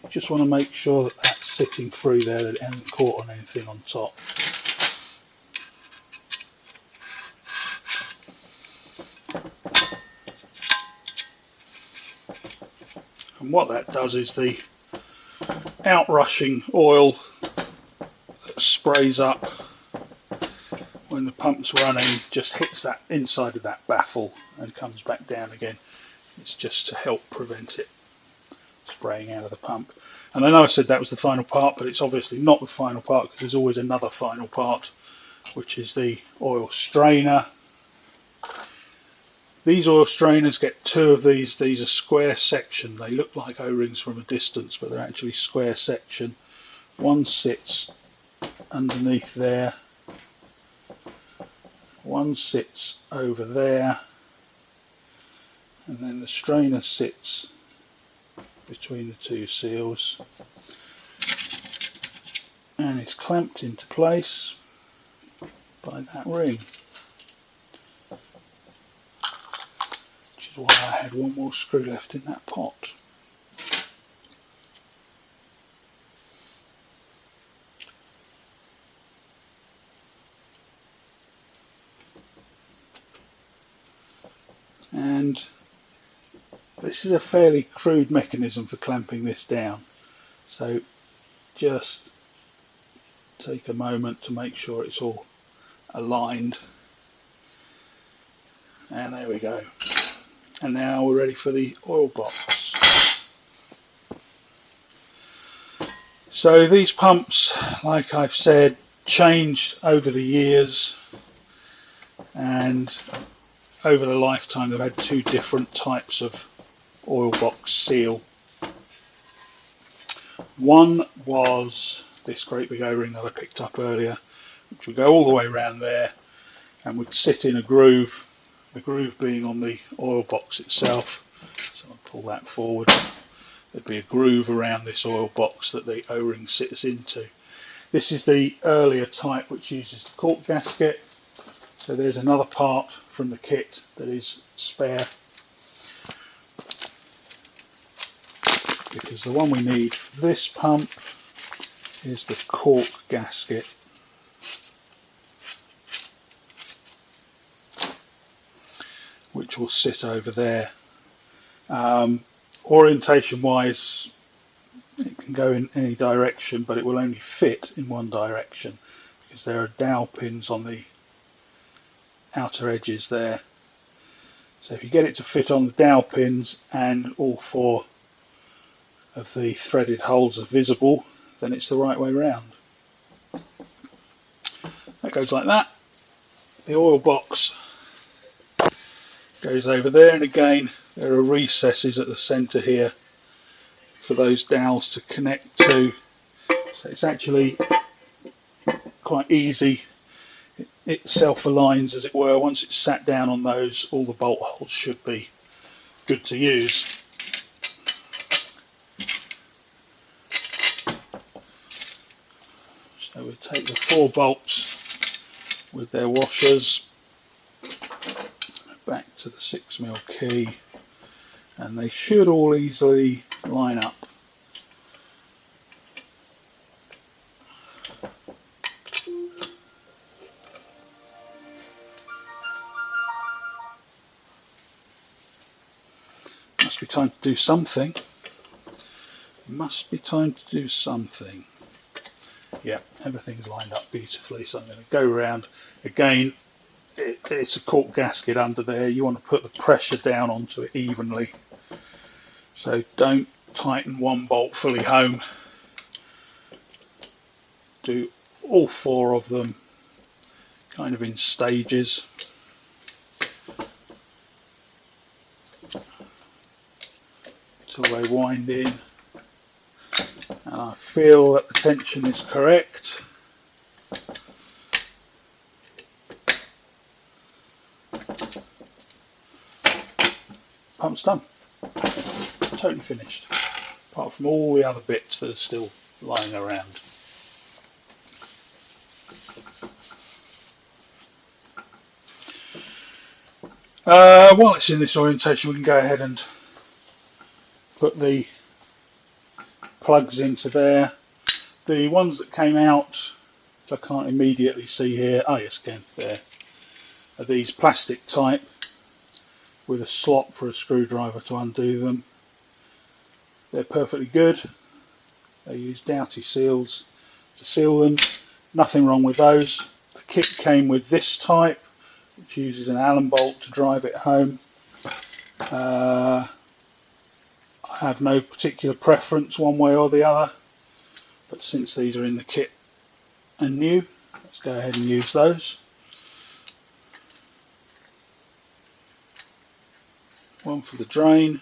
Just want to make sure that that's sitting through there, that it hasn't caught on anything on top. And what that does is the outrushing oil that sprays up when the pump's running just hits that inside of that baffle and comes back down again. It's just to help prevent it spraying out of the pump. And I know I said that was the final part, but it's obviously not the final part, because there's always another final part, which is the oil strainer. These oil strainers get 2 of these. These are square section. They look like O-rings from a distance, but they're actually square section. One sits underneath there. One sits over there. And then the strainer sits between the 2 seals. And it's clamped into place by that ring. Which is why I had 1 more screw left in that pot. And this is a fairly crude mechanism for clamping this down, so just take a moment to make sure it's all aligned. And there we go. And now we're ready for the oil box. So these pumps, like I've said, changed over the years, and over the lifetime they've had 2 different types of oil box seal. One was this great big O-ring that I picked up earlier, which would go all the way around there and would sit in a groove, the groove being on the oil box itself. So I'll pull that forward. There'd be a groove around this oil box that the O-ring sits into. This is the earlier type, which uses the cork gasket. So there's another part from the kit that is spare, because the one we need for this pump is the cork gasket. which will sit over there. Orientation wise, it can go in any direction, but it will only fit in one direction because there are dowel pins on the outer edges there. So if you get it to fit on the dowel pins and all 4 of the threaded holes are visible, then it's the right way round. That goes like that. The oil box goes over there, and again there are recesses at the centre here for those dowels to connect to, so it's actually quite easy. It self-aligns, as it were. Once it's sat down on those, all the bolt holes should be good to use. So we take the 4 bolts with their washers back to the 6mm key, and they should all easily line up. Must be time to do something. Must be time to do something. Yeah, everything's lined up beautifully, so I'm going to go around again. It's a cork gasket under there. You want to put the pressure down onto it evenly, so don't tighten one bolt fully home. Do all 4 of them kind of in stages. Until they wind in, and I feel that the tension is correct. Pump's done. Totally finished, apart from all the other bits that are still lying around. While it's in this orientation, we can go ahead and put the plugs into there. The ones that came out, which I can't immediately see here, oh yes, again, there, are these plastic type with a slot for a screwdriver to undo them. They're perfectly good. They use Doughty seals to seal them. Nothing wrong with those. The kit came with this type, which uses an Allen bolt to drive it home. I have no particular preference one way or the other, but since these are in the kit and new, let's go ahead and use those. One for the drain,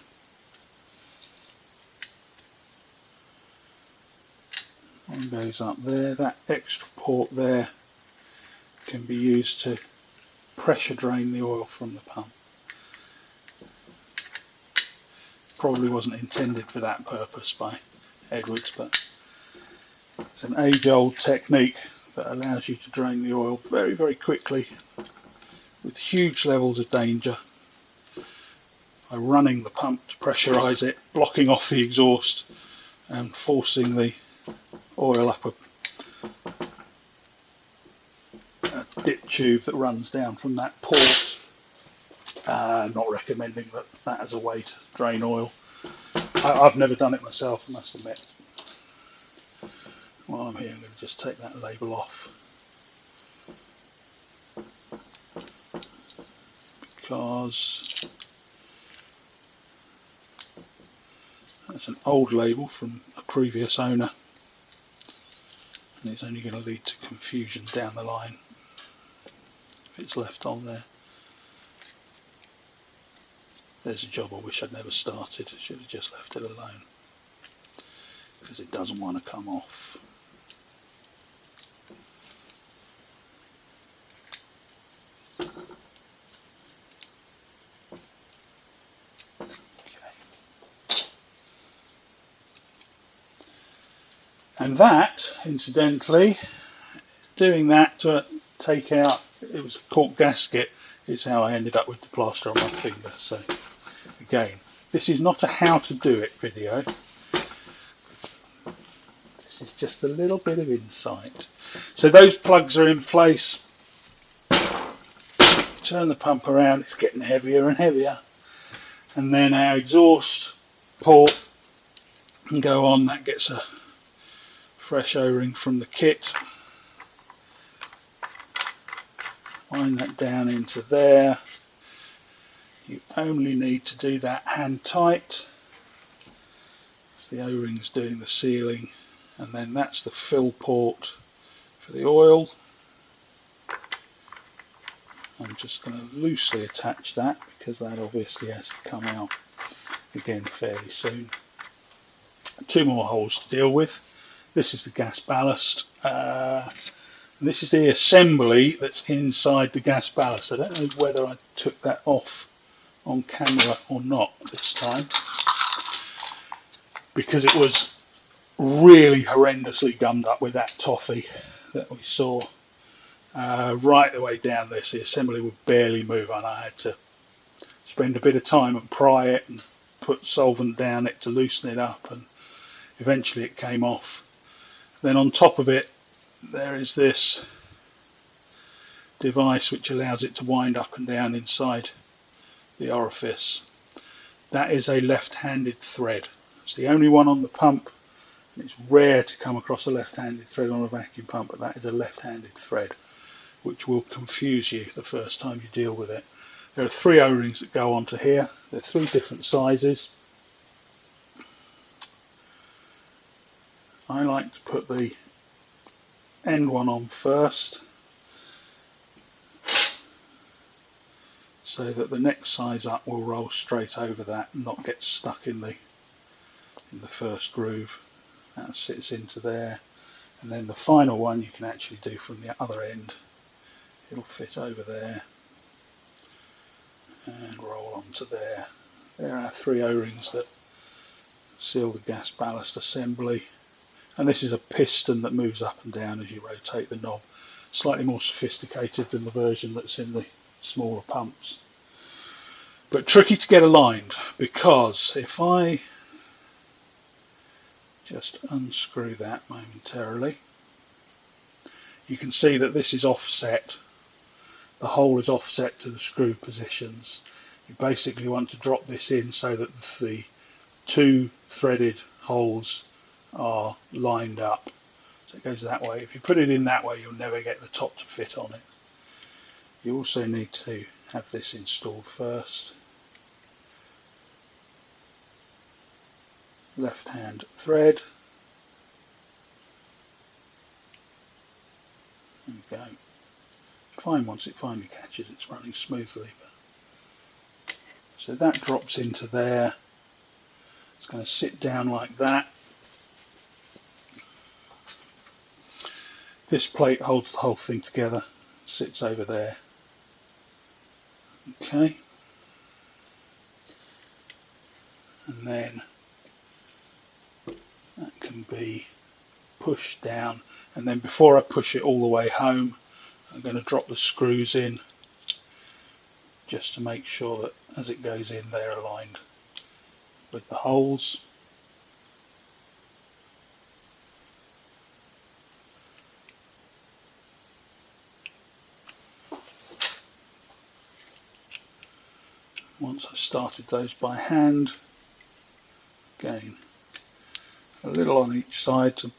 one goes up there. That extra port there can be used to pressure drain the oil from the pump. Probably wasn't intended for that purpose by Edwards, but it's an age-old technique that allows you to drain the oil very, very quickly with huge levels of danger by running the pump to pressurise it, blocking off the exhaust and forcing the oil up a dip tube that runs down from that port. Not recommending that as a way to drain oil. I've never done it myself, I must admit. While I'm here, I'm going to just take that label off, because that's an old label from a previous owner, and it's only going to lead to confusion down the line if it's left on there. There's a job I wish I'd never started. I should have just left it alone, because it doesn't want to come off. Okay. And that, incidentally, doing that to take out, it was a cork gasket, is how I ended up with the plaster on my finger. So again, this is not a how to do it video, this is just a little bit of insight. So those plugs are in place turn the pump around, it's getting heavier and heavier. And then our exhaust port can go on. That gets a fresh O-ring from the kit. Wind that down into there. You only need to do that hand tight. It's the O-rings doing the sealing, and then that's the fill port for the oil. I'm just going to loosely attach that because that obviously has to come out again fairly soon. Two more holes to deal with. This is the gas ballast. This is the assembly that's inside the gas ballast. I don't know whether I took that off on camera or not this time, because it was really horrendously gummed up with that toffee that we saw right the way down this. The assembly would barely move, and I had to spend a bit of time and pry it and put solvent down it to loosen it up, and eventually it came off. Then on top of it there is this device which allows it to wind up and down inside the orifice. That is a left-handed thread. It's the only one on the pump, and it's rare to come across a left-handed thread on a vacuum pump, but that is a left-handed thread, which will confuse you the first time you deal with it. There are 3 O-rings that go onto here. They're 3 different sizes. I like to put the end one on first, so that the next size up will roll straight over that and not get stuck in the first groove. That sits into there, and then the final one you can actually do from the other end. It'll fit over there and roll onto there. There are 3 O-rings that seal the gas ballast assembly, and this is a piston that moves up and down as you rotate the knob. Slightly more sophisticated than the version that's in the smaller pumps, but tricky to get aligned, because if I just unscrew that momentarily, you can see that this is offset. The hole is offset to the screw positions. You basically want to drop this in so that the 2 threaded holes are lined up. So it goes that way. If you put it in that way, you'll never get the top to fit on it. You also need to have this installed first. Left hand thread. There we go. Fine, once it finally catches, it's running smoothly. So that drops into there. It's going to sit down like that. This plate holds the whole thing together, sits over there. Okay. And then that can be pushed down, and then before I push it all the way home, I'm going to drop the screws in just to make sure that as it goes in they're aligned with the holes. Once I've started those by hand, again a little on each side to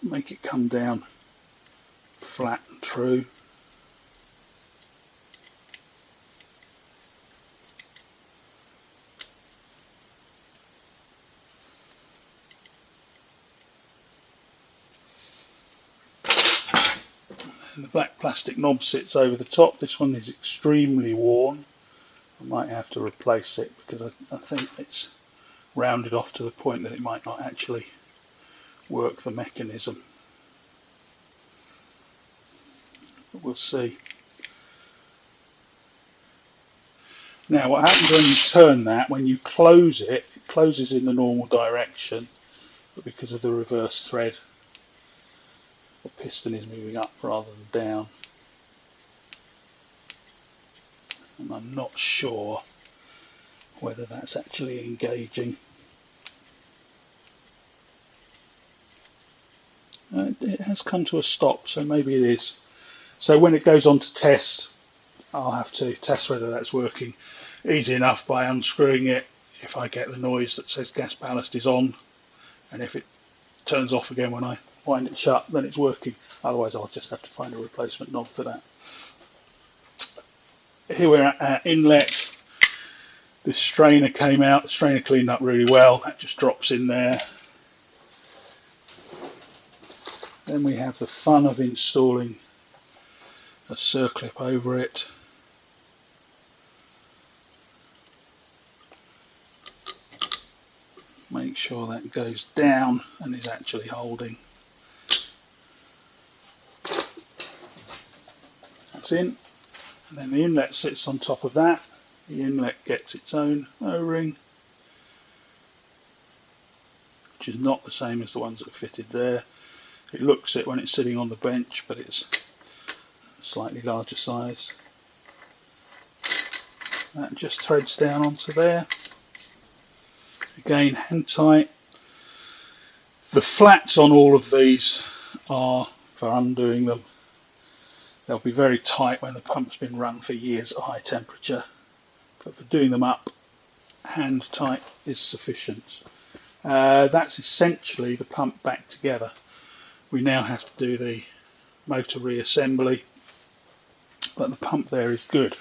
make it come down flat and true. And the black plastic knob sits over the top. This one is extremely worn. I might have to replace it because I think it's rounded off to the point that it might not actually work the mechanism. But we'll see. Now what happens when you turn that, when you close it, it closes in the normal direction, but because of the reverse thread, the piston is moving up rather than down. And I'm not sure whether that's actually engaging. It has come to a stop, so maybe it is. So when it goes on to test, I'll have to test whether that's working. Easy enough by unscrewing it. If I get the noise that says gas ballast is on, and if it turns off again when I wind it shut, then it's working. Otherwise I'll just have to find a replacement knob for that. Here we're at our inlet. This strainer came out. The strainer cleaned up really well. That just drops in there. Then we have the fun of installing a circlip over it. Make sure that goes down and is actually holding. That's in. And then the inlet sits on top of that. The inlet gets its own O-ring, which is not the same as the ones that are fitted there. It looks it when it's sitting on the bench, but it's a slightly larger size. That just threads down onto there. Again, hand tight. The flats on all of these are for undoing them. They'll be very tight when the pump's been run for years at high temperature, but for doing them up, hand tight is sufficient. That's essentially the pump back together. We now have to do the motor reassembly, but the pump there is good.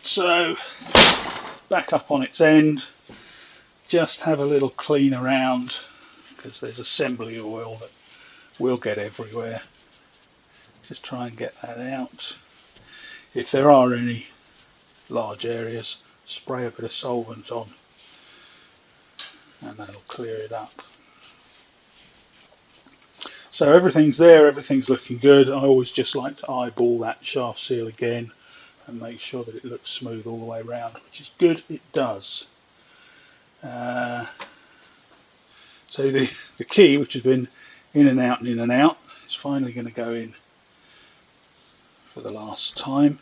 So back up on its end, just have a little clean around, because there's assembly oil that will get everywhere. Just try and get that out. If there are any large areas, spray a bit of solvent on and that'll clear it up. So everything's there, everything's looking good. I always just like to eyeball that shaft seal again and make sure that it looks smooth all the way around, which is good, it does. So the key, which has been in and out and in and out, is finally going to go in for the last time.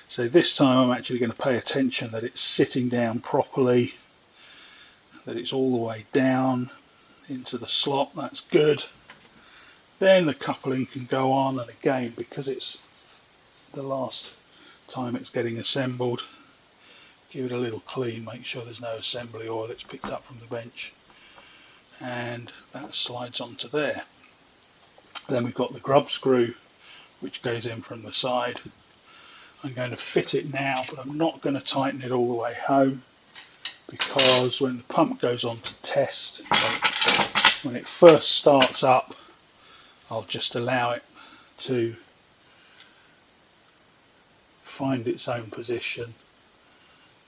So this time I'm actually going to pay attention that it's sitting down properly, that it's all the way down into the slot. That's good. Then the coupling can go on, and again, because it's the last time it's getting assembled, give it a little clean, make sure there's no assembly oil that's picked up from the bench, and that slides onto there. Then we've got the grub screw which goes in from the side. I'm going to fit it now, but I'm not going to tighten it all the way home, because when the pump goes on to test, when it first starts up, I'll just allow it to find its own position.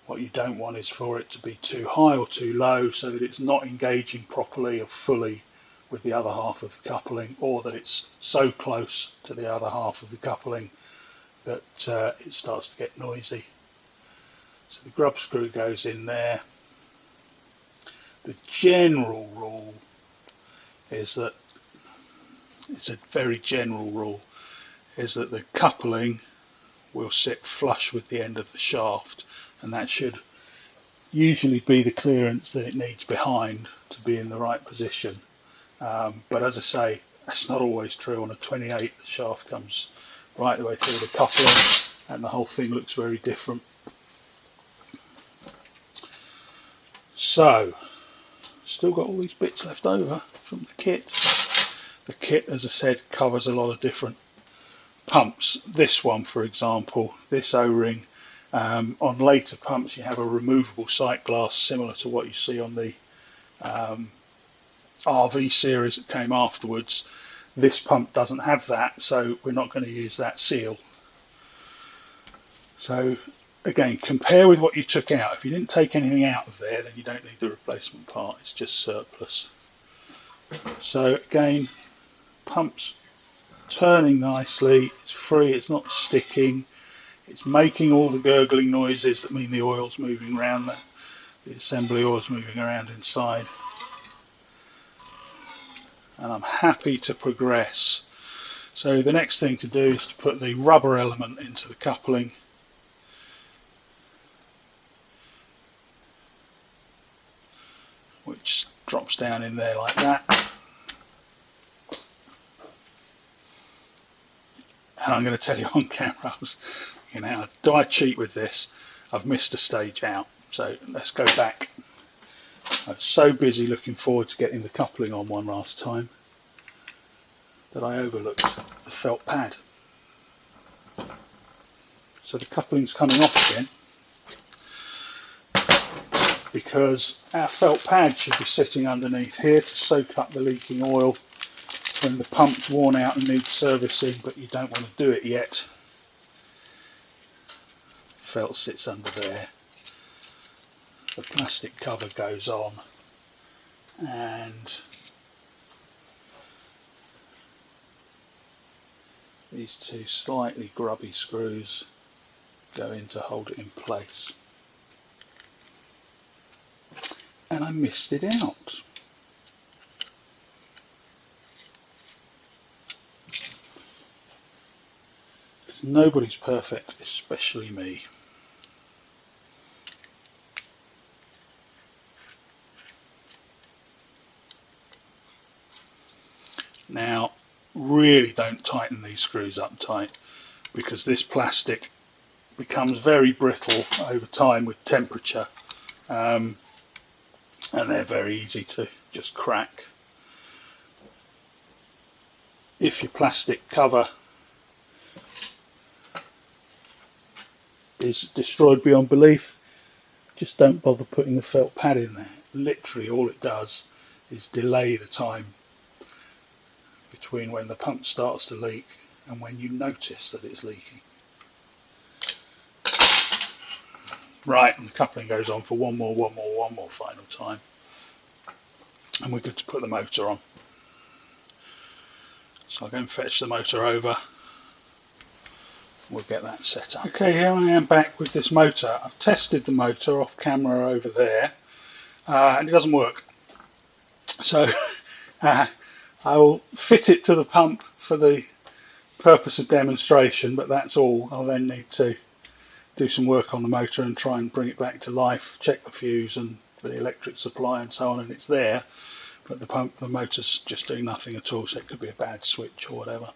What you don't want is for it to be too high or too low, so that it's not engaging properly or fully with the other half of the coupling, or that it's so close to the other half of the coupling that it starts to get noisy. So the grub screw goes in there. The general rule is that, it's a very general rule, is that the coupling will sit flush with the end of the shaft, and that should usually be the clearance that it needs behind to be in the right position. But as I say, that's not always true. On a 28 the shaft comes right the way through the coupling and the whole thing looks very different. So, still got all these bits left over from the kit. The kit, as I said, covers a lot of different pumps. This one, for example, this O-ring, on later pumps you have a removable sight glass similar to what you see on the RV series that came afterwards. This pump doesn't have that, so we're not going to use that seal. So again, compare with what you took out. If you didn't take anything out of there, then you don't need the replacement part, it's just surplus. So again, pump's turning nicely, it's free, it's not sticking, it's making all the gurgling noises that mean the oil's moving around, the assembly oil's moving around inside. And I'm happy to progress. So the next thing to do is to put the rubber element into the coupling. Which drops down in there like that. And I'm going to tell you on camera, you know, do I cheat with this? I've missed a stage out. So let's go back. I was so busy looking forward to getting the coupling on one last time that I overlooked the felt pad. So the coupling's coming off again because our felt pad should be sitting underneath here to soak up the leaking oil when the pump's worn out and needs servicing, but you don't want to do it yet. Felt sits under there. The plastic cover goes on, and these two slightly grubby screws go in to hold it in place. And I missed it out. Nobody's perfect, especially me. Now, really don't tighten these screws up tight, because this plastic becomes very brittle over time with temperature, and they're very easy to just crack. If your plastic cover is destroyed beyond belief, just don't bother putting the felt pad in there. Literally all it does is delay the time between when the pump starts to leak and when you notice that it's leaking. Right, and the coupling goes on for one more final time, and we're good to put the motor on. So I'll go and fetch the motor over. We'll get that set up. Okay, here I am back with this motor. I've tested the motor off camera over there, and it doesn't work. So I will fit it to the pump for the purpose of demonstration, but that's all. I'll then need to do some work on the motor and try and bring it back to life, check the fuse and the electric supply and so on, and it's there, but the motor's just doing nothing at all, so it could be a bad switch or whatever.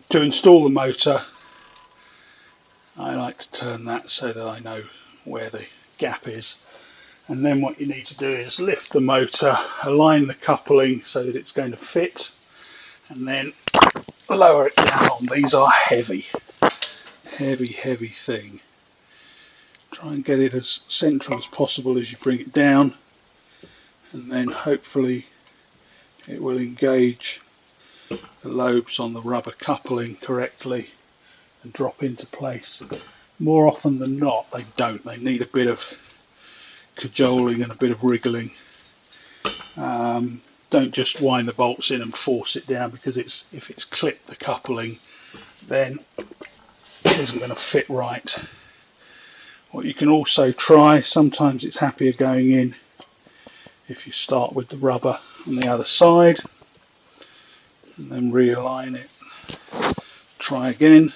To install the motor, I like to turn that so that I know where the gap is, and then what you need to do is lift the motor, align the coupling so that it's going to fit, and then lower it down. These are heavy thing. Try and get it as central as possible as you bring it down, and then hopefully it will engage the lobes on the rubber coupling correctly and drop into place. More often than not they don't. They need a bit of cajoling and a bit of wriggling. Don't just wind the bolts in and force it down, because if it's clipped the coupling, then it isn't going to fit right. What you can also try, sometimes it's happier going in if you start with the rubber on the other side and then realign it. Try again.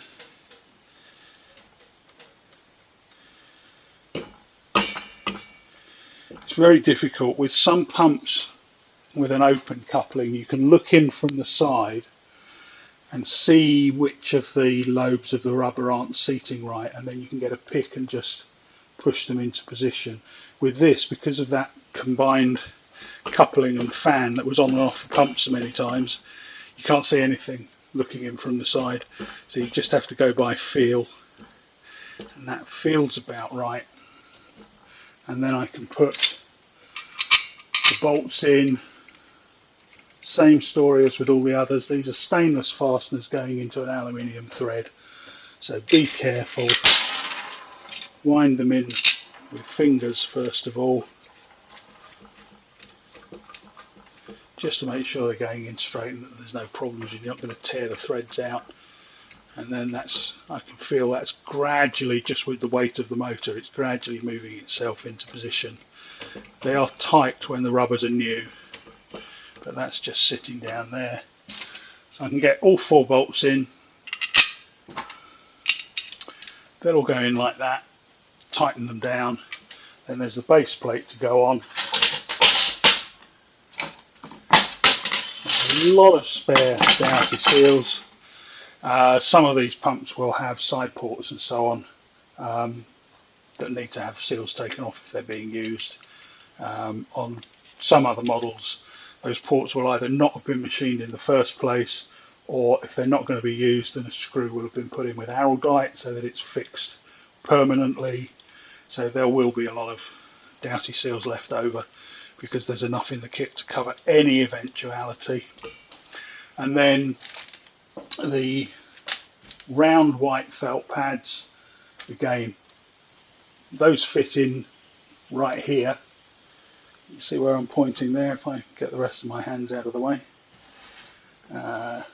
It's very difficult with some pumps with an open coupling. You can look in from the side and see which of the lobes of the rubber aren't seating right, and then you can get a pick and just push them into position. With this, because of that combined coupling and fan that was on and off the pump so many times, you can't see anything looking in from the side, so you just have to go by feel, and that feels about right. And then I can put the bolts in. Same story as with all the others. These are stainless fasteners going into an aluminium thread, so be careful. Wind them in with fingers first of all, just to make sure they're going in straight and that there's no problems, you're not going to tear the threads out. And then I can feel that's gradually, just with the weight of the motor, it's gradually moving itself into position. They are tight when the rubbers are new, but that's just sitting down there. So I can get all 4 bolts in. They'll all go in like that. Tighten them down. Then there's the base plate to go on. There's a lot of spare dowty seals. Some of these pumps will have side ports and so on that need to have seals taken off if they're being used. On some other models, those ports will either not have been machined in the first place, or if they're not going to be used, then a screw will have been put in with Araldite so that it's fixed permanently. So there will be a lot of Doughty seals left over because there's enough in the kit to cover any eventuality. And then the round white felt pads, again, those fit in right here. You see where I'm pointing there, if I get the rest of my hands out of the way. They're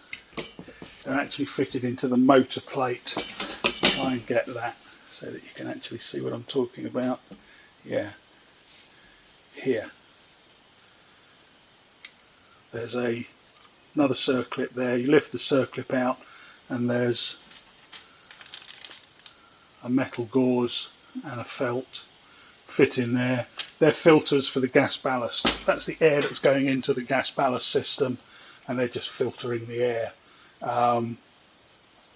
actually fitted into the motor plate. Try and get that so that you can actually see what I'm talking about. Yeah, here. There's another circlip there. You lift the circlip out and there's a metal gauze and a felt fit in there. They're filters for the gas ballast. That's the air that's going into the gas ballast system, and they're just filtering the air. I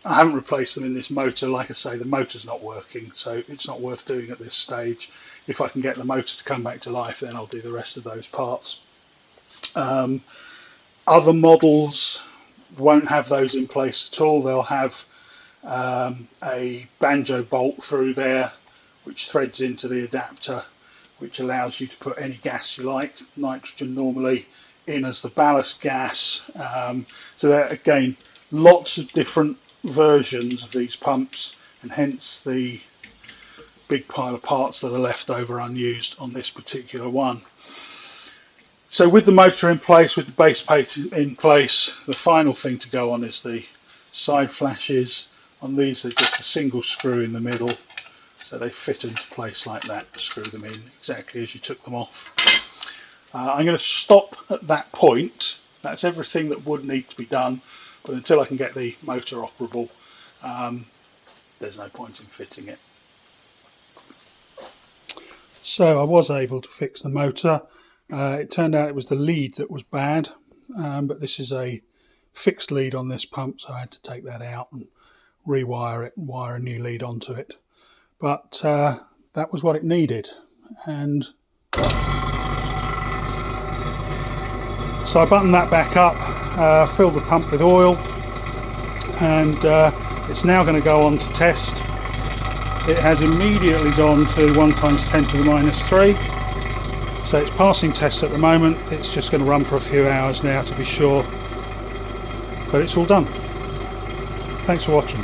haven't replaced them in this motor. Like I say, the motor's not working, so it's not worth doing at this stage. If I can get the motor to come back to life, then I'll do the rest of those parts. Other models won't have those in place at all. They'll have a banjo bolt through there which threads into the adapter, which allows you to put any gas you like, nitrogen normally, in as the ballast gas. So there, again, lots of different versions of these pumps, and hence the big pile of parts that are left over unused on this particular one. So with the motor in place, with the base plate in place, the final thing to go on is the side flashes. On these, they're just a single screw in the middle, so they fit into place like that. Screw them in exactly as you took them off. I'm going to stop at that point. That's everything that would need to be done, but until I can get the motor operable, there's no point in fitting it. So I was able to fix the motor. It turned out it was the lead that was bad, but this is a fixed lead on this pump, so I had to take that out and rewire it and wire a new lead onto it. But that was what it needed, and so I buttoned that back up, filled the pump with oil, and it's now going to go on to test. It has immediately gone to 1 × 10⁻⁻3, so it's passing tests at the moment. It's just going to run for a few hours now to be sure, but it's all done. Thanks for watching.